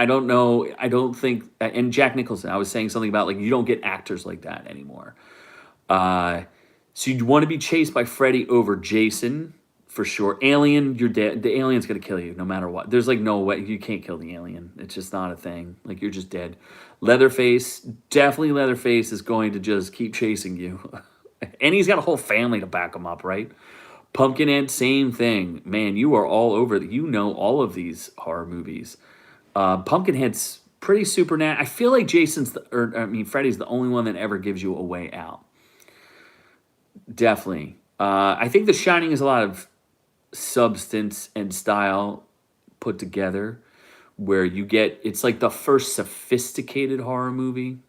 don't know. I don't think. And Jack Nicholson, I was saying something about like you don't get actors like that anymore. So you'd want to be chased by Freddy over Jason for sure. Alien, you're dead. The alien's gonna kill you no matter what. There's like no way you can't kill the alien. It's just not a thing. Like you're just dead. Leatherface, definitely Leatherface is going to just keep chasing you, and he's got a whole family to back him up, right? Pumpkinhead, same thing. Man, you are all over. You know all of these horror movies. Pumpkinhead's pretty supernatural. I feel like Freddy's the only one that ever gives you a way out. Definitely. I think The Shining is a lot of substance and style put together where it's like the first sophisticated horror movie.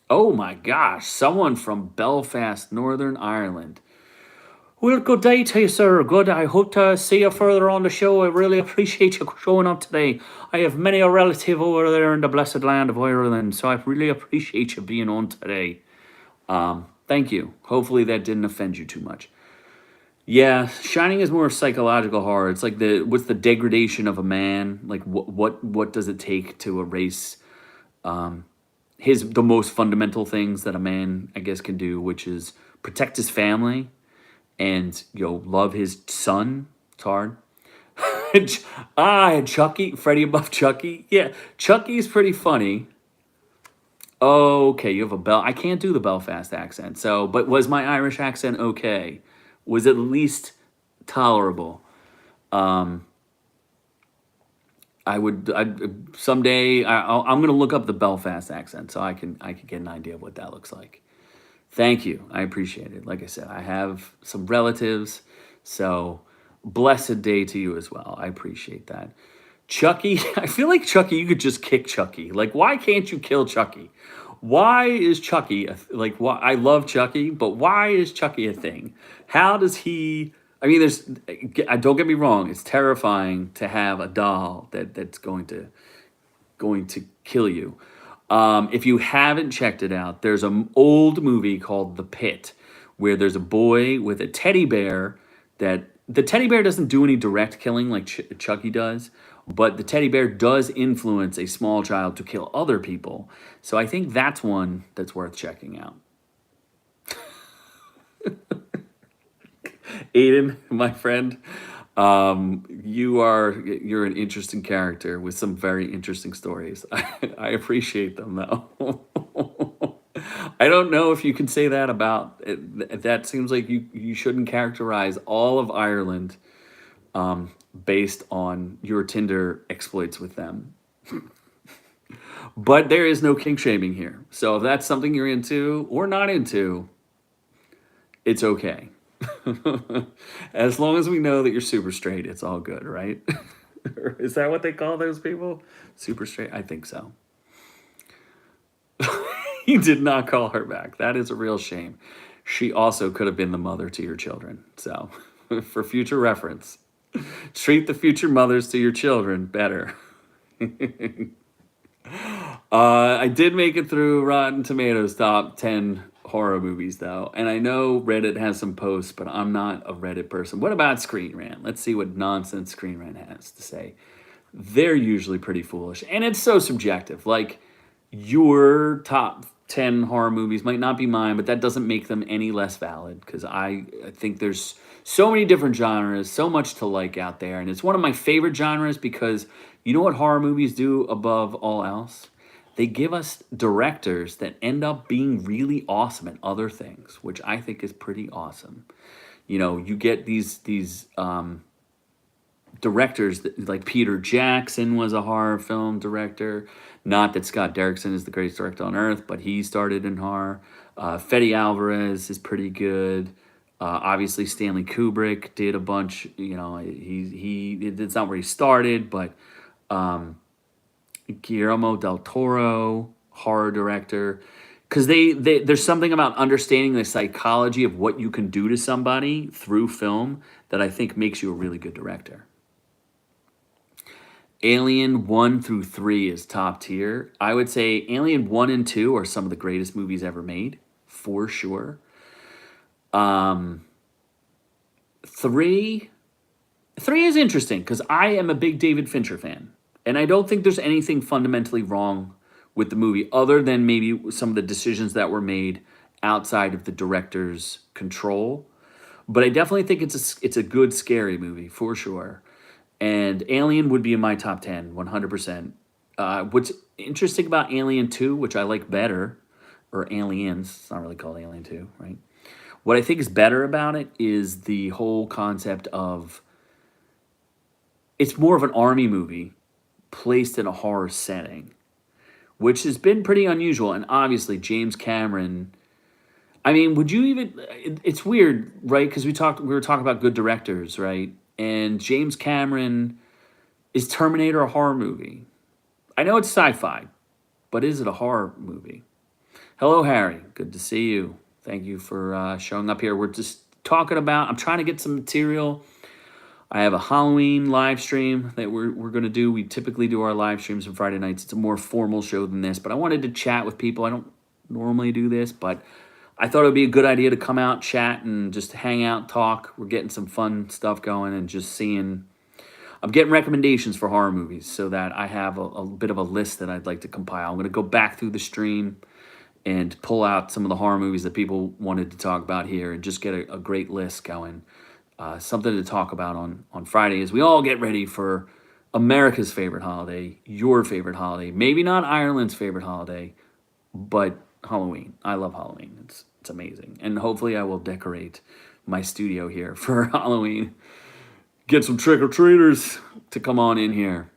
Oh my gosh, someone from Belfast, Northern Ireland. Well, good day to you, sir. Good. I hope to see you further on the show. I really appreciate you showing up today. I have many a relative over there in the blessed land of Ireland, so I really appreciate you being on today. Thank you. Hopefully that didn't offend you too much. Yeah, Shining is more psychological horror. It's like what's the degradation of a man? Like what does it take to erase the most fundamental things that a man, I guess, can do, which is protect his family and love his son. It's hard. Chucky, Freddy above Chucky. Yeah, Chucky's pretty funny. Okay, you have I can't do the Belfast accent. But was my Irish accent okay? Was at least tolerable. Someday I'm gonna look up the Belfast accent so I can get an idea of what that looks like. Thank you. I appreciate it. Like I said, I have some relatives, so blessed day to you as well. I appreciate that. Chucky, I feel like Chucky, you could just kick Chucky. Like, why can't you kill Chucky? Why is Chucky, I love Chucky, but why is Chucky a thing? How does he, don't get me wrong, it's terrifying to have a doll that's going to kill you. If you haven't checked it out, there's an old movie called The Pit, where there's a boy with a teddy bear the teddy bear doesn't do any direct killing like Chucky does, but the teddy bear does influence a small child to kill other people. So I think that's one that's worth checking out. Aiden, my friend, you're an interesting character with some very interesting stories. I appreciate them though. I don't know if you can say that about it. That seems like you shouldn't characterize all of Ireland based on your Tinder exploits with them. But there is no kink shaming here. So if that's something you're into or not into, it's okay. As long as we know that you're super straight, it's all good, right? Is that what they call those people? Super straight? I think so. He did not call her back. That is a real shame. She also could have been the mother to your children. So, for future reference, treat the future mothers to your children better. I did make it through Rotten Tomatoes top 10 horror movies, though. And I know Reddit has some posts, but I'm not a Reddit person. What about Screen Rant? Let's see what nonsense Screen Rant has to say. They're usually pretty foolish. And it's so subjective. Like, your top 10 horror movies might not be mine, but that doesn't make them any less valid because I think there's so many different genres, so much to like out there. And it's one of my favorite genres because you know what horror movies do above all else? they give us directors that end up being really awesome at other things, which I think is pretty awesome. You know, you get these directors that, like Peter Jackson was a horror film director. Not that Scott Derrickson is the greatest director on earth, but he started in horror. Fede Alvarez is pretty good. Obviously, Stanley Kubrick did a bunch. You know, it's not where he started, but Guillermo del Toro, horror director, because there's something about understanding the psychology of what you can do to somebody through film that I think makes you a really good director. Alien 1 through 3 is top tier. I would say Alien 1 and 2 are some of the greatest movies ever made, for sure. 3 is interesting because I am a big David Fincher fan. And I don't think there's anything fundamentally wrong with the movie other than maybe some of the decisions that were made outside of the director's control. But I definitely think it's a good scary movie for sure. And Alien would be in my top 10, 100%. What's interesting about Alien 2, which I like better, or Aliens, it's not really called Alien 2, right? What I think is better about it is the whole concept of it's more of an army movie placed in a horror setting, which has been pretty unusual. And obviously, James Cameron. I mean, would you even? It's weird, right? Because we were talking about good directors, right? And James Cameron, is Terminator a horror movie? I know it's sci-fi, but is it a horror movie? Hello, Harry. Good to see you. Thank you for showing up here. We're just talking about. I'm trying to get some material. I have a Halloween live stream that we're going to do. We typically do our live streams on Friday nights. It's a more formal show than this, but I wanted to chat with people. I don't normally do this, but I thought it would be a good idea to come out, chat, and just hang out, talk. We're getting some fun stuff going and just seeing. I'm getting recommendations for horror movies so that I have a bit of a list that I'd like to compile. I'm going to go back through the stream and pull out some of the horror movies that people wanted to talk about here and just get a great list going. Something to talk about on Friday as we all get ready for America's favorite holiday, your favorite holiday. Maybe not Ireland's favorite holiday, but Halloween. I love Halloween. It's amazing. And hopefully I will decorate my studio here for Halloween. Get some trick-or-treaters to come on in here.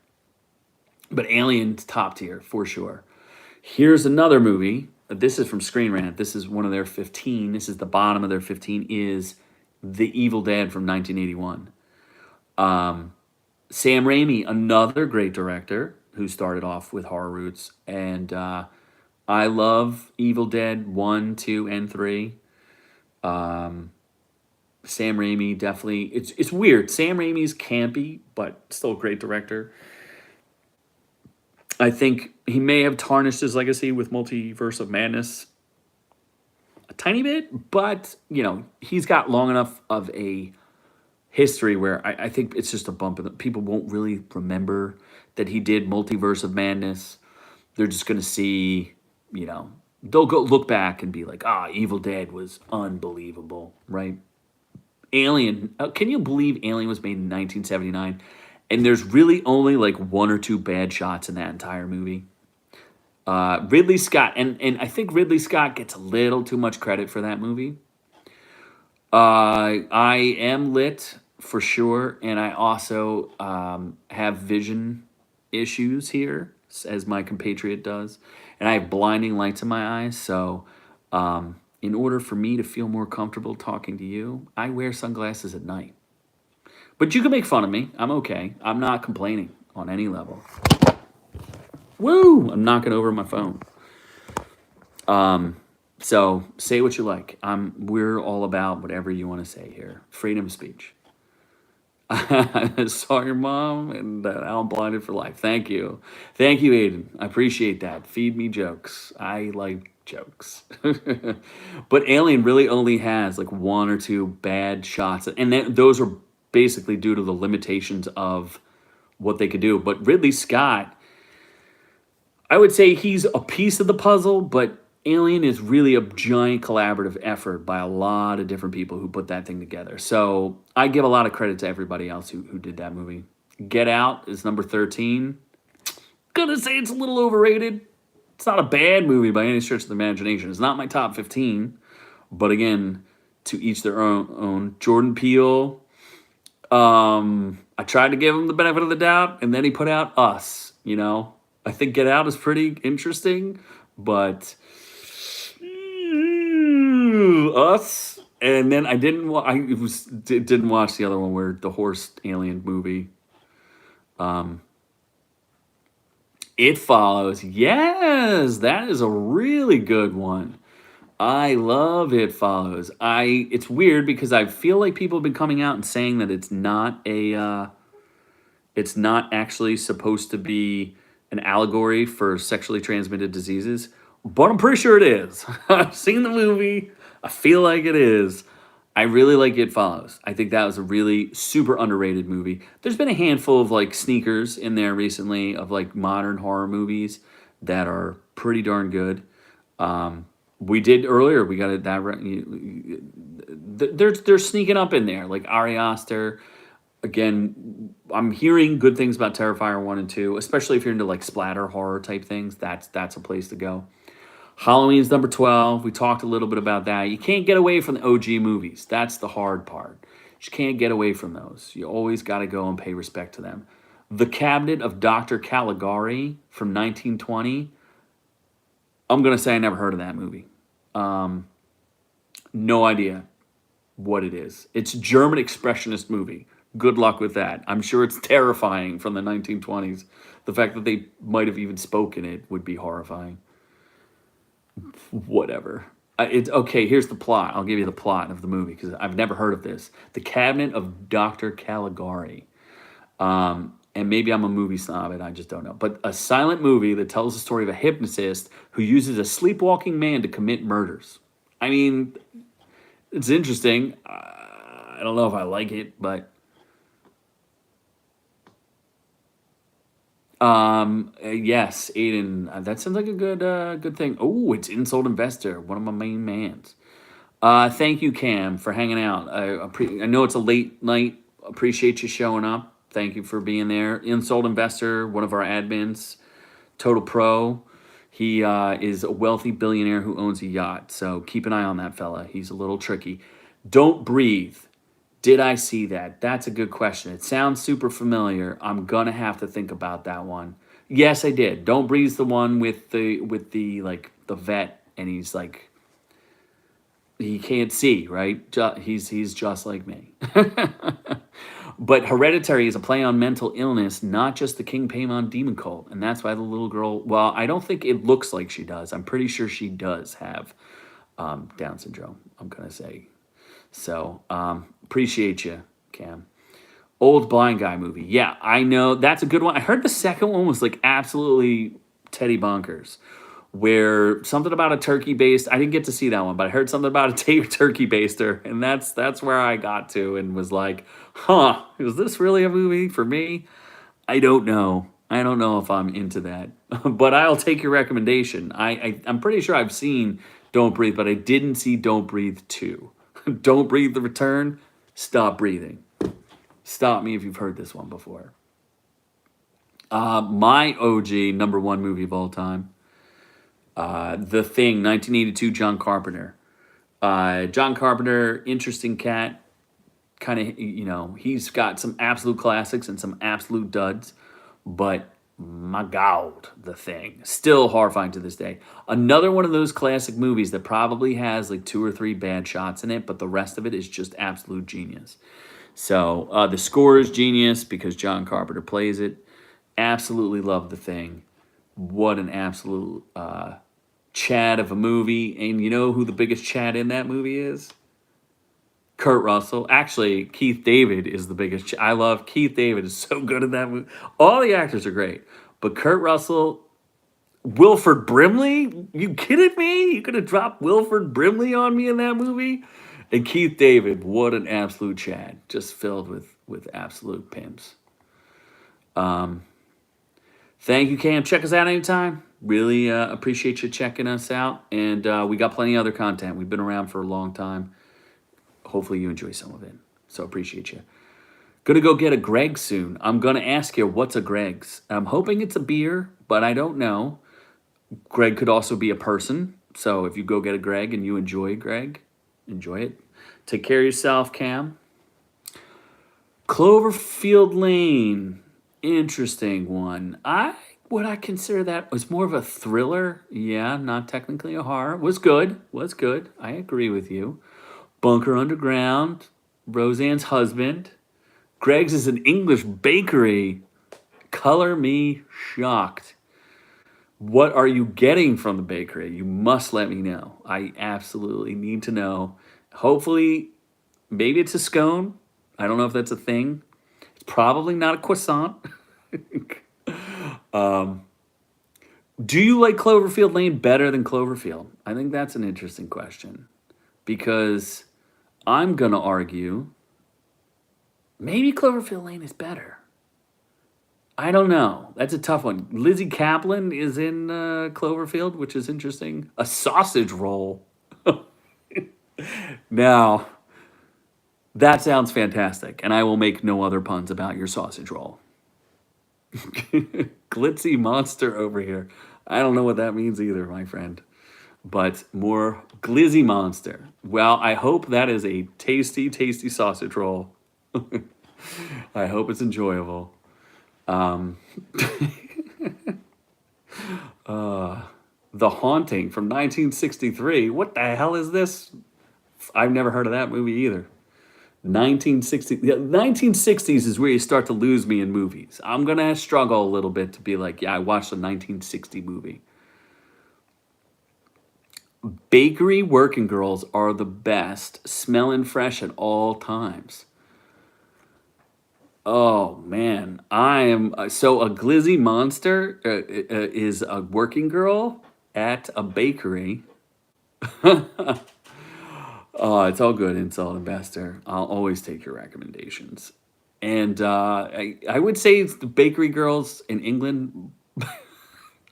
But Alien's top tier, for sure. Here's another movie. This is from Screen Rant. This is one of their 15. This is the bottom of their 15 is The Evil Dead from 1981. Sam Raimi, another great director who started off with horror roots. And I love Evil Dead 1, 2, and 3. Sam Raimi definitely, it's weird. Sam Raimi's campy, but still a great director. I think he may have tarnished his legacy with Multiverse of Madness a tiny bit, but, you know, he's got long enough of a history where I think it's just a bump in the, people won't really remember that he did Multiverse of Madness. They're just going to see, you know, they'll go look back and be like, Evil Dead was unbelievable, right? Alien, can you believe Alien was made in 1979? And there's really only like one or two bad shots in that entire movie. Ridley Scott, and I think Ridley Scott gets a little too much credit for that movie. I am lit for sure, and I also have vision issues here, as my compatriot does, and I have blinding lights in my eyes, so in order for me to feel more comfortable talking to you, I wear sunglasses at night. But you can make fun of me. I'm okay. I'm not complaining on any level. Woo! I'm knocking over my phone. So say what you like. We're all about whatever you want to say here. Freedom of speech. I saw your mom, and now I'm blinded for life. Thank you. Thank you, Aiden. I appreciate that. Feed me jokes. I like jokes. But Alien really only has like one or two bad shots. And those are basically due to the limitations of what they could do. But Ridley Scott, I would say he's a piece of the puzzle, but Alien is really a giant collaborative effort by a lot of different people who put that thing together. So I give a lot of credit to everybody else who did that movie. Get Out is number 13. Gonna say it's a little overrated. It's not a bad movie by any stretch of the imagination. It's not my top 15, but again, to each their own. Jordan Peele. I tried to give him the benefit of the doubt, and then he put out Us. I think Get Out is pretty interesting, but Us. And then I didn't. Didn't watch the other one where the horse alien movie. It Follows. Yes, that is a really good one. I love It Follows. It's weird because I feel like people have been coming out and saying that it's not actually supposed to be an allegory for sexually transmitted diseases, but I'm pretty sure it is. I've seen the movie. I feel like it is. I really like It Follows. I think that was a really super underrated movie. There's been a handful of like sneakers in there recently of like modern horror movies that are pretty darn good. We did earlier. We got it that right. They're sneaking up in there like Ari Aster. Again, I'm hearing good things about Terrifier 1 and 2, especially if you're into like splatter horror type things. That's a place to go. Halloween's number 12. We talked a little bit about that. You can't get away from the OG movies. That's the hard part. You can't get away from those. You always got to go and pay respect to them. The Cabinet of Dr. Caligari from 1920. I'm going to say I never heard of that movie. No idea what it is. It's a German expressionist movie. Good luck with that. I'm sure it's terrifying from the 1920s. The fact that they might have even spoken it would be horrifying. Whatever. Okay, here's the plot. I'll give you the plot of the movie because I've never heard of this. The Cabinet of Dr. Caligari. And maybe I'm a movie snob and I just don't know. But a silent movie that tells the story of a hypnotist who uses a sleepwalking man to commit murders. I mean, it's interesting. I don't know if I like it, but... yes, Aiden. That sounds like a good thing. Oh, it's Insult Investor, one of my main mans. Thank you, Cam, for hanging out. I know it's a late night. Appreciate you showing up. Thank you for being there. Insult Investor, one of our admins, Total Pro. He is a wealthy billionaire who owns a yacht. So keep an eye on that fella. He's a little tricky. Don't Breathe. Did I see that? That's a good question. It sounds super familiar. I'm gonna have to think about that one. Yes, I did. Don't Breathe's the one with the like the vet, and he's like he can't see, right? He's just like me. But Hereditary is a play on mental illness, not just the King Paimon demon cult, and that's why the little girl. Well, I don't think it looks like she does. I'm pretty sure she does have Down syndrome. I'm gonna say. So, appreciate you, Cam. Old Blind Guy movie. Yeah, I know. That's a good one. I heard the second one was like absolutely Teddy bonkers. Where something about a turkey baster. I didn't get to see that one, but I heard something about a turkey baster. And that's where I got to and was like, huh, is this really a movie for me? I don't know. I don't know if I'm into that. But I'll take your recommendation. I'm pretty sure I've seen Don't Breathe, but I didn't see Don't Breathe 2. Don't Breathe the Return. Stop breathing. Stop me if you've heard this one before. My OG number one movie of all time. The Thing, 1982, John Carpenter. John Carpenter, interesting cat. Kind of, he's got some absolute classics and some absolute duds. But my God, The Thing. Still horrifying to this day. Another one of those classic movies that probably has like 2 or 3 bad shots in it, but the rest of it is just absolute genius. So the score is genius because John Carpenter plays it. Absolutely love The Thing. What an absolute Chad of a movie. And you know who the biggest Chad in that movie is? Kurt Russell. Actually, Keith David is the biggest. I love Keith David. Is so good in that movie. All the actors are great. But Kurt Russell, Wilford Brimley? You kidding me? You could have dropped Wilford Brimley on me in that movie? And Keith David, what an absolute Chad. Just filled with absolute pimps. Thank you, Cam. Check us out anytime. Really appreciate you checking us out. And we got plenty of other content. We've been around for a long time. Hopefully you enjoy some of it. So appreciate you. Gonna go get a Greg's soon. I'm gonna ask you, what's a Greg's? I'm hoping it's a beer, but I don't know. Greg could also be a person. So if you go get a Greg and you enjoy Greg, enjoy it. Take care of yourself, Cam. Cloverfield Lane. Interesting one. Would I consider that was more of a thriller? Yeah, not technically a horror. Was good. Was good. I agree with you. Bunker Underground. Roseanne's husband. Greg's is an English bakery. Color me shocked. What are you getting from the bakery? You must let me know. I absolutely need to know. Hopefully, maybe it's a scone. I don't know if that's a thing. It's probably not a croissant. Do you like Cloverfield Lane better than Cloverfield? I think that's an interesting question. Because I'm going to argue maybe Cloverfield Lane is better. I don't know. That's a tough one. Lizzie Kaplan is in Cloverfield, which is interesting. A sausage roll. Now, that sounds fantastic, and I will make no other puns about your sausage roll. Glitzy monster over here. I don't know what that means either, my friend. But more glizzy monster. Well, I hope that is a tasty, tasty sausage roll. I hope it's enjoyable. The Haunting from 1963. What the hell is this? I've never heard of that movie either. 1960s is where you start to lose me in movies. I'm going to struggle a little bit to be like, yeah, I watched a 1960 movie. Bakery working girls are the best, smelling fresh at all times. Oh man, I am so a glizzy monster is a working girl at a bakery. Oh, it's all good, insult investor. I'll always take your recommendations. And I would say it's the bakery girls in England,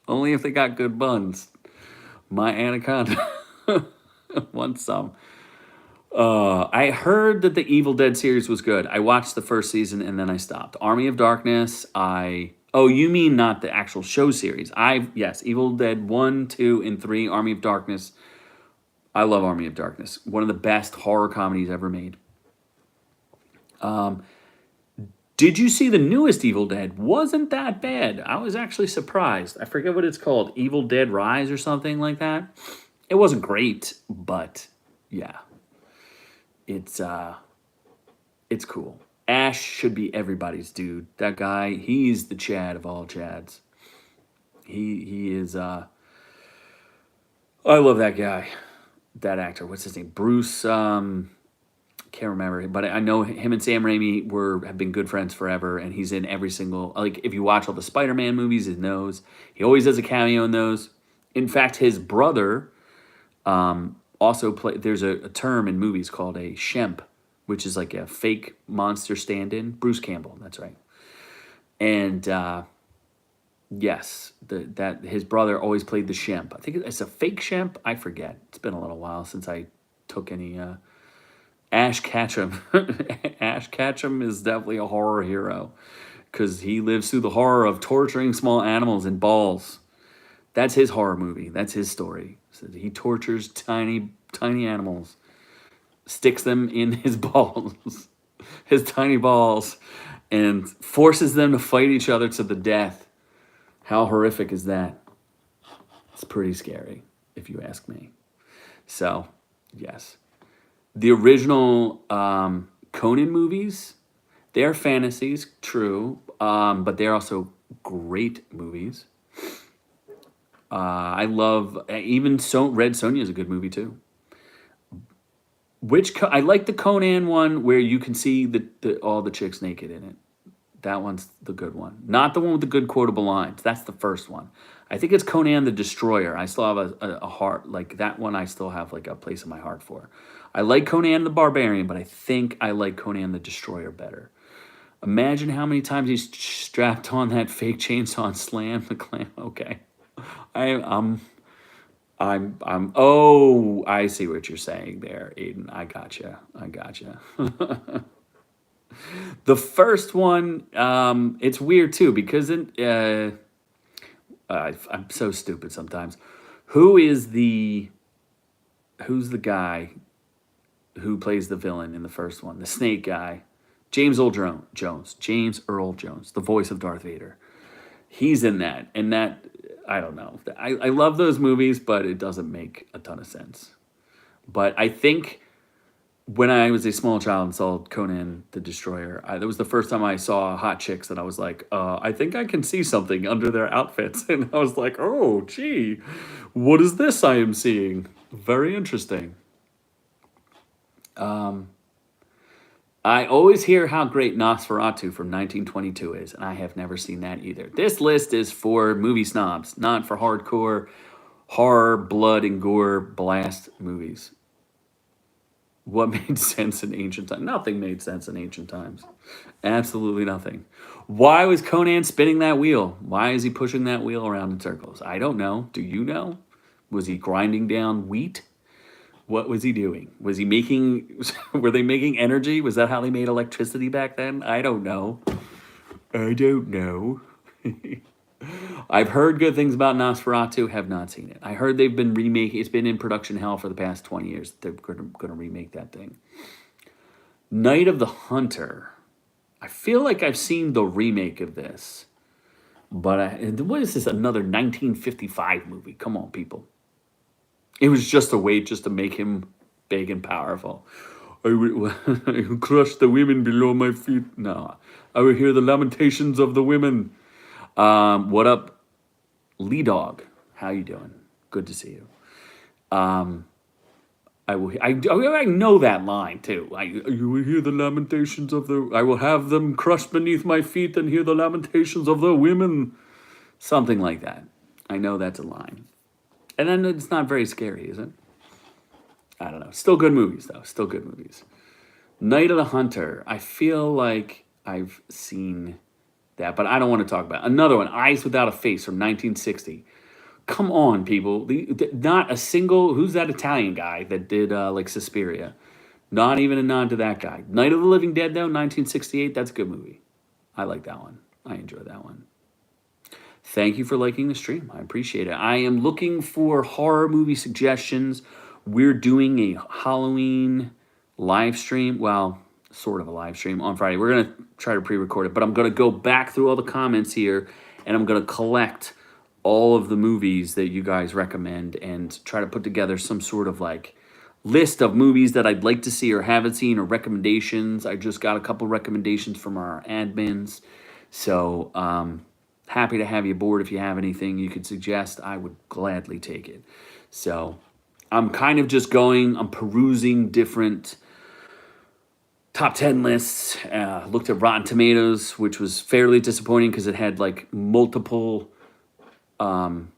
only if they got good buns. My anaconda wants some. I heard that the Evil Dead series was good. I watched the first season and then I stopped. Army of Darkness, Oh, you mean not the actual show series. Yes, Evil Dead 1, 2, and 3, Army of Darkness. I love Army of Darkness. One of the best horror comedies ever made. Did you see the newest Evil Dead? Wasn't that bad. I was actually surprised. I forget what it's called. Evil Dead Rise or something like that. It wasn't great, but yeah. It's cool. Ash should be everybody's dude. That guy, he's the Chad of all Chads. He is I love that guy. That actor. What's his name? Bruce can't remember, but I know him and Sam Raimi have been good friends forever, and he's in every single, like, if you watch all the Spider-Man movies, he knows. He always does a cameo in those. In fact, his brother also there's a term in movies called a shemp, which is like a fake monster stand-in. Bruce Campbell, that's right. And yes, that his brother always played the shemp. I think it's a fake shemp. I forget. It's been a little while since I took any Ash Ketchum. Ash Ketchum is definitely a horror hero because he lives through the horror of torturing small animals in balls. That's his horror movie. That's his story. So he tortures tiny animals, sticks them in his balls, his tiny balls, and forces them to fight each other to the death. How horrific is that? It's pretty scary, if you ask me. So, yes. The original Conan movies, they're fantasies, true, but they're also great movies. I love, even Red Sonja is a good movie too. I like the Conan one where you can see all the chicks naked in it. That one's the good one. Not the one with the good quotable lines. That's the first one. I think it's Conan the Destroyer. I still have a heart, like that one I still have like a place in my heart for. I like Conan the Barbarian, but I think I like Conan the Destroyer better. Imagine how many times he's strapped on that fake chainsaw and slammed the clam. Okay. Oh, I see what you're saying there, Aiden. I gotcha. The first one, it's weird too, because I'm so stupid sometimes. Who's the guy who plays the villain in the first one? The snake guy. James Earl Jones, the voice of Darth Vader. He's in that. And that, I don't know. I love those movies, but it doesn't make a ton of sense. But I think when I was a small child and saw Conan the Destroyer, that was the first time I saw hot chicks that I was like, I think I can see something under their outfits. And I was like, oh, gee, what is this I am seeing? Very interesting. I always hear how great Nosferatu from 1922 is, and I have never seen that either. This list is for movie snobs, not for hardcore horror, blood, and gore blast movies. What made sense in ancient times? Nothing made sense in ancient times. Absolutely nothing. Why was Conan spinning that wheel? Why is he pushing that wheel around in circles? I don't know. Do you know? Was he grinding down wheat? What was he doing? Was he making, were they making energy? Was that how they made electricity back then? I don't know. I've heard good things about Nosferatu, have not seen it. I heard they've been remaking, it's been in production hell for the past 20 years. They're going to remake that thing. Night of the Hunter. I feel like I've seen the remake of this. But what is this, another 1955 movie? Come on, people. It was just a way just to make him big and powerful. I would crush the women below my feet. No, I would hear the lamentations of the women. What up, Lee Dog? How you doing? Good to see you. I know that line too. You will hear the lamentations of the. I will have them crushed beneath my feet and hear the lamentations of the women. Something like that. I know that's a line. And then it's not very scary, is it? I don't know. Still good movies, though. Still good movies. Night of the Hunter. I feel like I've seen that, but I don't want to talk about it. Another one, Eyes Without a Face from 1960. Come on, people. Not a single... Who's that Italian guy that did like Suspiria? Not even a nod to that guy. Night of the Living Dead, though, 1968. That's a good movie. I like that one. I enjoy that one. Thank you for liking the stream. I appreciate it. I am looking for horror movie suggestions. We're doing a Halloween live stream. Well, sort of a live stream on Friday. We're going to try to pre-record it, but I'm going to go back through all the comments here, and I'm going to collect all of the movies that you guys recommend and try to put together some sort of like list of movies that I'd like to see or haven't seen, or recommendations. I just got a couple recommendations from our admins. So, happy to have you aboard. If you have anything you could suggest, I would gladly take it. So I'm kind of just I'm perusing different top 10 lists. Looked at Rotten Tomatoes, which was fairly disappointing because it had like multiple Conjuring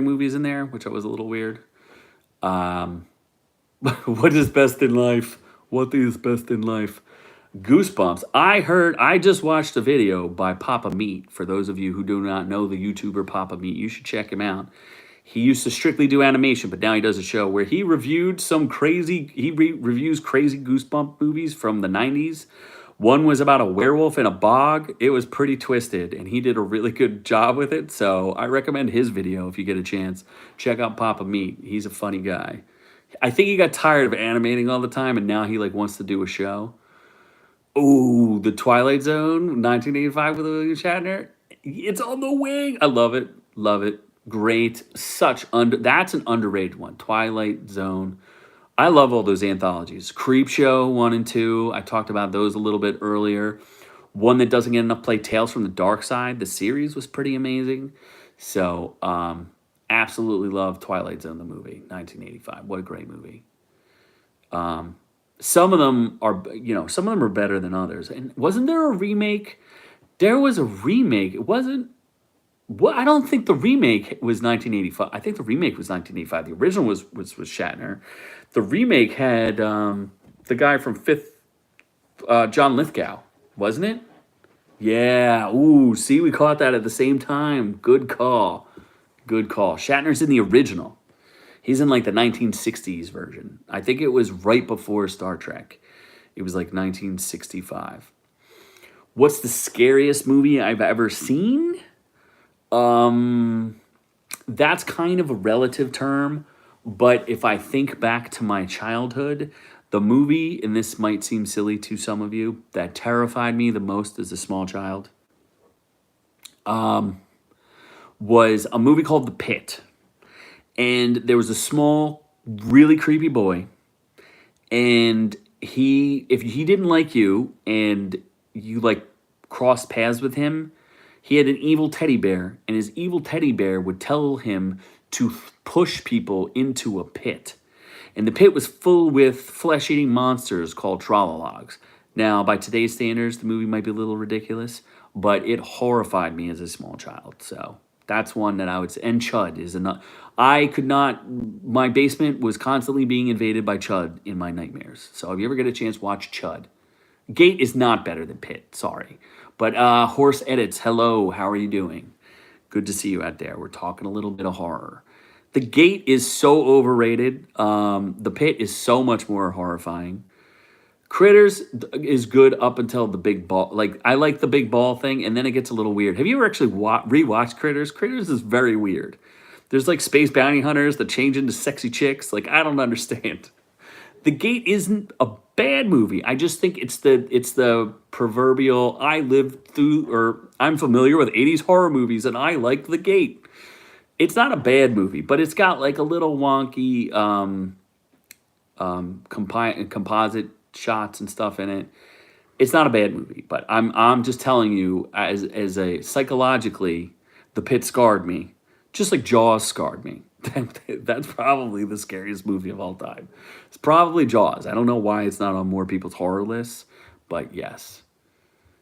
movies in there, which I was a little weird. What is best in life? What is best in life? Goosebumps. I just watched a video by Papa Meat. For those of you who do not know the YouTuber Papa Meat, you should check him out. He used to strictly do animation, but now he does a show where he reviewed some reviews crazy Goosebump movies from the 90s. One was about a werewolf in a bog. It was pretty twisted, and he did a really good job with it. So I recommend his video if you get a chance. Check out Papa Meat. He's a funny guy. I think he got tired of animating all the time, and now he like wants to do a show. Oh, The Twilight Zone, 1985 with William Shatner. It's on the wing. I love it. Love it. Great. That's an underrated one. Twilight Zone. I love all those anthologies. Creepshow 1 and 2. I talked about those a little bit earlier. One that doesn't get enough play, Tales from the Dark Side. The series was pretty amazing. So, absolutely love Twilight Zone, the movie, 1985. What a great movie. Some of them are better than others. And wasn't there a remake? There was a remake. It wasn't. Well, I don't think the remake was 1985. I think the remake was 1985. The original was Shatner. The remake had the guy from Fifth, John Lithgow, wasn't it? Yeah. Ooh, see, we caught that at the same time. Good call. Good call. Shatner's in the original. He's in like the 1960s version. I think it was right before Star Trek. It was like 1965. What's the scariest movie I've ever seen? That's kind of a relative term, but if I think back to my childhood, the movie, and this might seem silly to some of you, that terrified me the most as a small child was a movie called The Pit. And there was a small, really creepy boy, and if he didn't like you and you like crossed paths with him, he had an evil teddy bear, and his evil teddy bear would tell him to push people into a pit. And the pit was full with flesh-eating monsters called Trolologs. Now, by today's standards, the movie might be a little ridiculous, but it horrified me as a small child. So that's one that I would say. And Chud is another. I could not. My basement was constantly being invaded by Chud in my nightmares. So if you ever get a chance, watch Chud. Gate is not better than Pit. Sorry, but Horse Edits. Hello, how are you doing? Good to see you out there. We're talking a little bit of horror. The Gate is so overrated. The Pit is so much more horrifying. Critters is good up until the big ball. Like, I like the big ball thing, and then it gets a little weird. Have you ever actually rewatched Critters? Critters is very weird. There's like space bounty hunters that change into sexy chicks. Like, I don't understand. The Gate isn't a bad movie. I just think it's the proverbial I lived through, or I'm familiar with 80s horror movies, and I like The Gate. It's not a bad movie, but it's got like a little wonky composite shots and stuff in it. It's not a bad movie, but I'm just telling you, as a psychologically, The Pit scarred me, just like Jaws scarred me. That's probably the scariest movie of all time. It's probably Jaws. I don't know why it's not on more people's horror lists, but yes.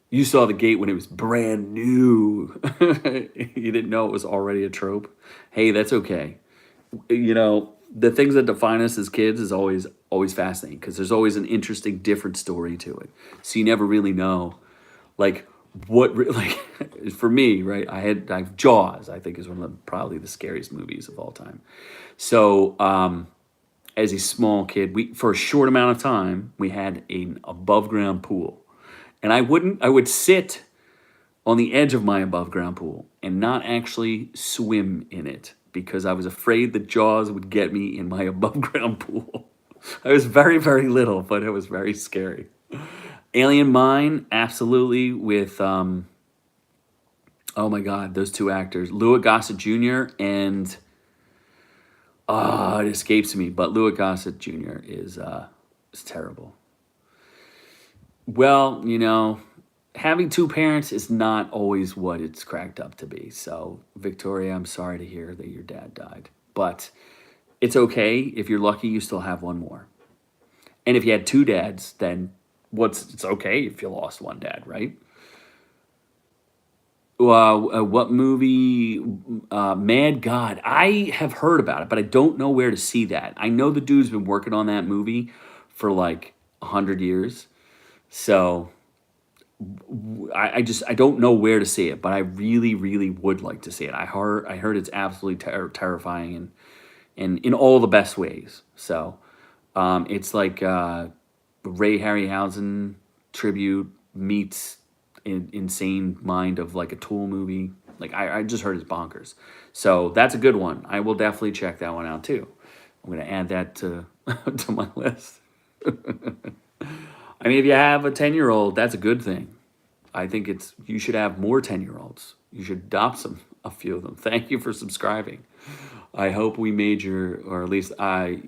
You saw The Gate when it was brand new. You didn't know it was already a trope. Hey, that's okay. You know, the things that define us as kids is always fascinating, because there's always an interesting, different story to it. So you never really know, like, for me, right? I have Jaws. I think is one of probably the scariest movies of all time. So as a small kid, for a short amount of time we had an above ground pool, and I would sit on the edge of my above ground pool and not actually swim in it, because I was afraid that Jaws would get me in my above ground pool. I was very, very little, but it was very scary. Alien Mine, absolutely, with, oh my God, those two actors, Louis Gossett Jr. and, it escapes me, but Louis Gossett Jr. is terrible. Well, you know, having two parents is not always what it's cracked up to be. So, Victoria, I'm sorry to hear that your dad died, but it's okay. If you're lucky, you still have one more. And if you had two dads, then it's okay if you lost one dad, right? What movie? Mad God. I have heard about it, but I don't know where to see that. I know the dude's been working on that movie for like 100 years. So I don't know where to see it, but I really, really would like to see it. I heard it's absolutely terrifying and in all the best ways. So it's like Ray Harryhausen tribute meets insane mind of like a Tool movie. Like I just heard it's bonkers. So that's a good one. I will definitely check that one out too. I'm gonna add that to to my list. I mean, if you have a 10-year-old, that's a good thing. I think you should have more 10-year-olds. You should adopt a few of them. Thank you for subscribing. I hope we made or at least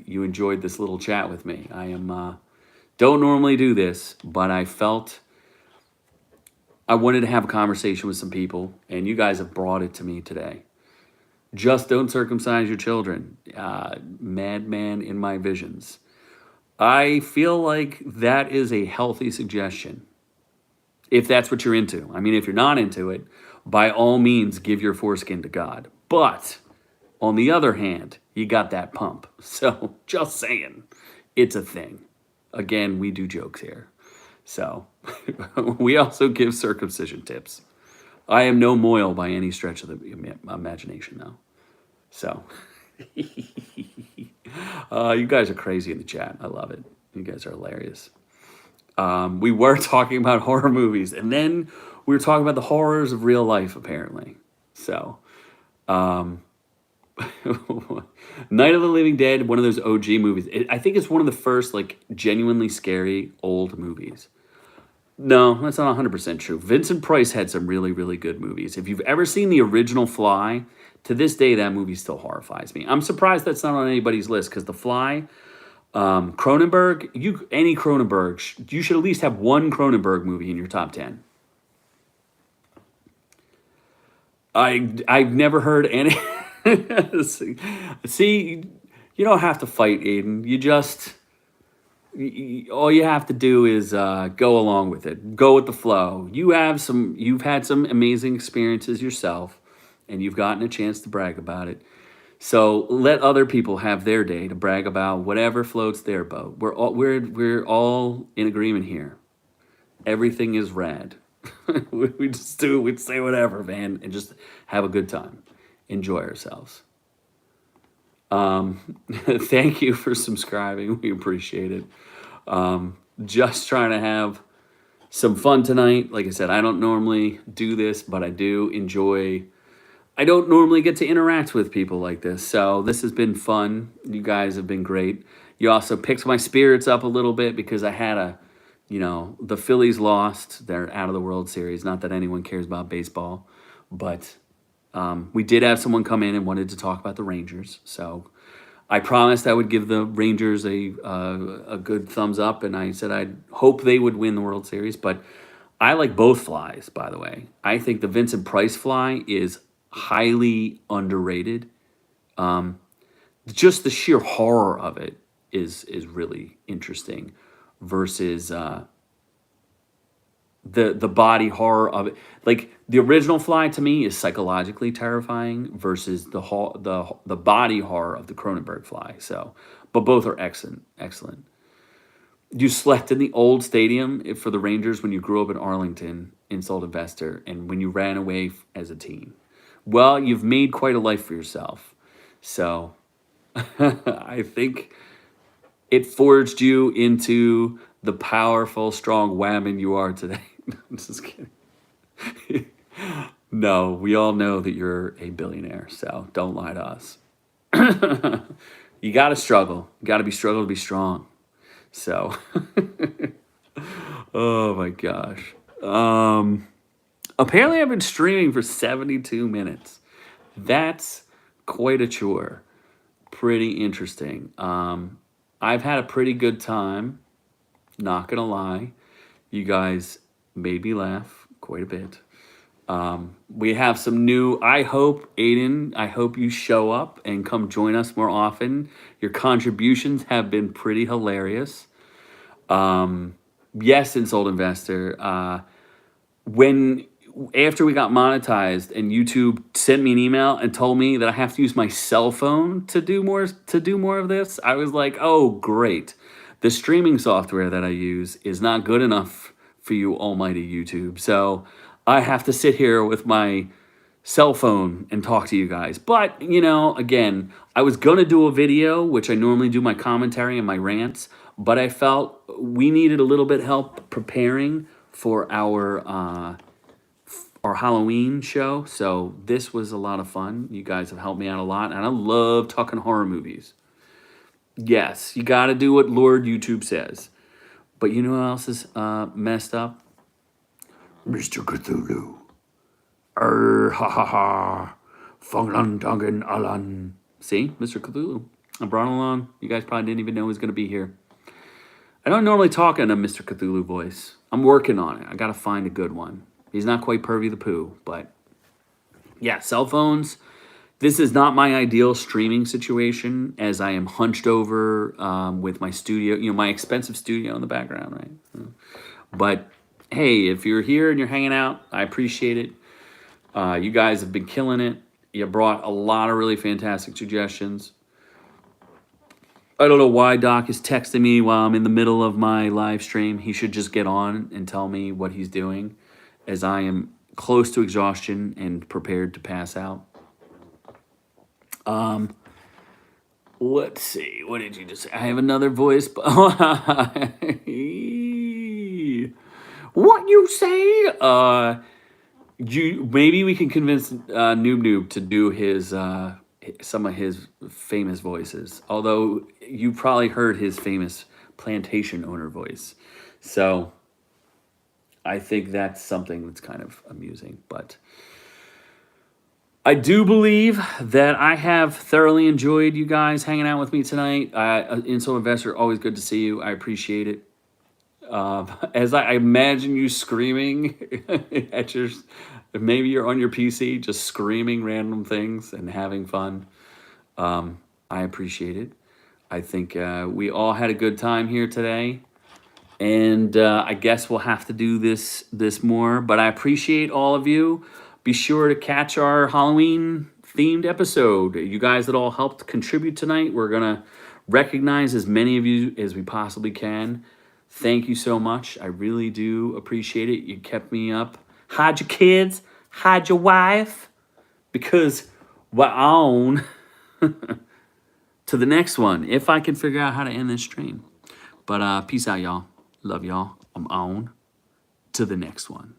you enjoyed this little chat with me. I don't normally do this, but I felt I wanted to have a conversation with some people, and you guys have brought it to me today. Just don't circumcise your children. Madman in my visions. I feel like that is a healthy suggestion, if that's what you're into. I mean, if you're not into it, by all means, give your foreskin to God. But on the other hand, you got that pump. So just saying, it's a thing. Again, we do jokes here. So we also give circumcision tips. I am no Moyle by any stretch of the imagination, though. So you guys are crazy in the chat. I love it. You guys are hilarious. We were talking about horror movies, and then we were talking about the horrors of real life, apparently. So, Night of the Living Dead, one of those OG movies. I think it's one of the first like genuinely scary old movies. No, that's not 100% true. Vincent Price had some really, really good movies. If you've ever seen the original Fly, to this day, that movie still horrifies me. I'm surprised that's not on anybody's list because The Fly, Cronenberg, any Cronenberg, you should at least have one Cronenberg movie in your top 10. I've never heard any. See, you don't have to fight, Aiden. You just all you have to do is go along with it. Go with the flow. You've had some amazing experiences yourself, and you've gotten a chance to brag about it. So let other people have their day to brag about whatever floats their boat. We're all in agreement here. Everything is rad. We just do. We say whatever, man, and just have a good time. Enjoy ourselves. Thank you for subscribing. We appreciate it. Just trying to have some fun tonight. Like I said, I don't normally do this, but I do enjoy. I don't normally get to interact with people like this, so this has been fun. You guys have been great. You also picked my spirits up a little bit because I had the Phillies lost. They're out of the World Series. Not that anyone cares about baseball, but we did have someone come in and wanted to talk about the Rangers. So I promised I would give the Rangers a good thumbs up, and I said I'd hope they would win the World Series. But I like both Flies, by the way. I think the Vincent Price Fly is highly underrated. Just the sheer horror of it is really interesting versus the body horror of it. Like the original Fly to me is psychologically terrifying versus the body horror of the Cronenberg Fly. So, but both are excellent. You slept in the old stadium for the Rangers when you grew up in Arlington, insult investor, and when you ran away as a teen. Well, you've made quite a life for yourself. So I think it forged you into the powerful, strong whammon you are today. I'm just kidding. No, we all know that you're a billionaire, so don't lie to us. You got to struggle. You got to be struggle to be strong. So, oh my gosh. Apparently I've been streaming for 72 minutes. That's quite a chore. Pretty interesting. I've had a pretty good time. Not gonna lie. You guys made me laugh quite a bit. We have some new, I hope, Aiden, I hope you show up and come join us more often. Your contributions have been pretty hilarious. Yes, Insult Investor. After we got monetized and YouTube sent me an email and told me that I have to use my cell phone to do more of this, I was like, oh, great. The streaming software that I use is not good enough for you almighty YouTube. So I have to sit here with my cell phone and talk to you guys. But, again, I was going to do a video, which I normally do my commentary and my rants, but I felt we needed a little bit help preparing for our Halloween show. So this was a lot of fun. You guys have helped me out a lot, and I love talking horror movies. Yes, you got to do what Lord YouTube says. But you know what else is messed up? Mr. Cthulhu. Ha ha ha. Funglan Dungan Alan. See, Mr. Cthulhu. I brought him along. You guys probably didn't even know he was going to be here. I don't normally talk in a Mr. Cthulhu voice. I'm working on it. I got to find a good one. He's not quite Pervy the Pooh, but yeah, cell phones. This is not my ideal streaming situation as I am hunched over with my studio, my expensive studio in the background, right? But hey, if you're here and you're hanging out, I appreciate it. You guys have been killing it. You brought a lot of really fantastic suggestions. I don't know why Doc is texting me while I'm in the middle of my live stream. He should just get on and tell me what he's doing, as I am close to exhaustion and prepared to pass out. Let's see. What did you just say? I have another voice. you say? Maybe we can convince Noob to do his some of his famous voices. Although you probably heard his famous plantation owner voice, so I think that's something that's kind of amusing. But I do believe that I have thoroughly enjoyed you guys hanging out with me tonight. Insult Investor, always good to see you. I appreciate it. As I imagine you screaming at your, maybe you're on your PC just screaming random things and having fun. I appreciate it. I think we all had a good time here today, and I guess we'll have to do this more. But I appreciate all of you. Be sure to catch our Halloween themed episode. You guys that all helped contribute tonight, we're gonna recognize as many of you as we possibly can. Thank you so much. I really do appreciate it. You kept me up. Hide your kids. Hide your wife. Because we're on to the next one. If I can figure out how to end this stream. But peace out, y'all. Love y'all. I'm on to the next one.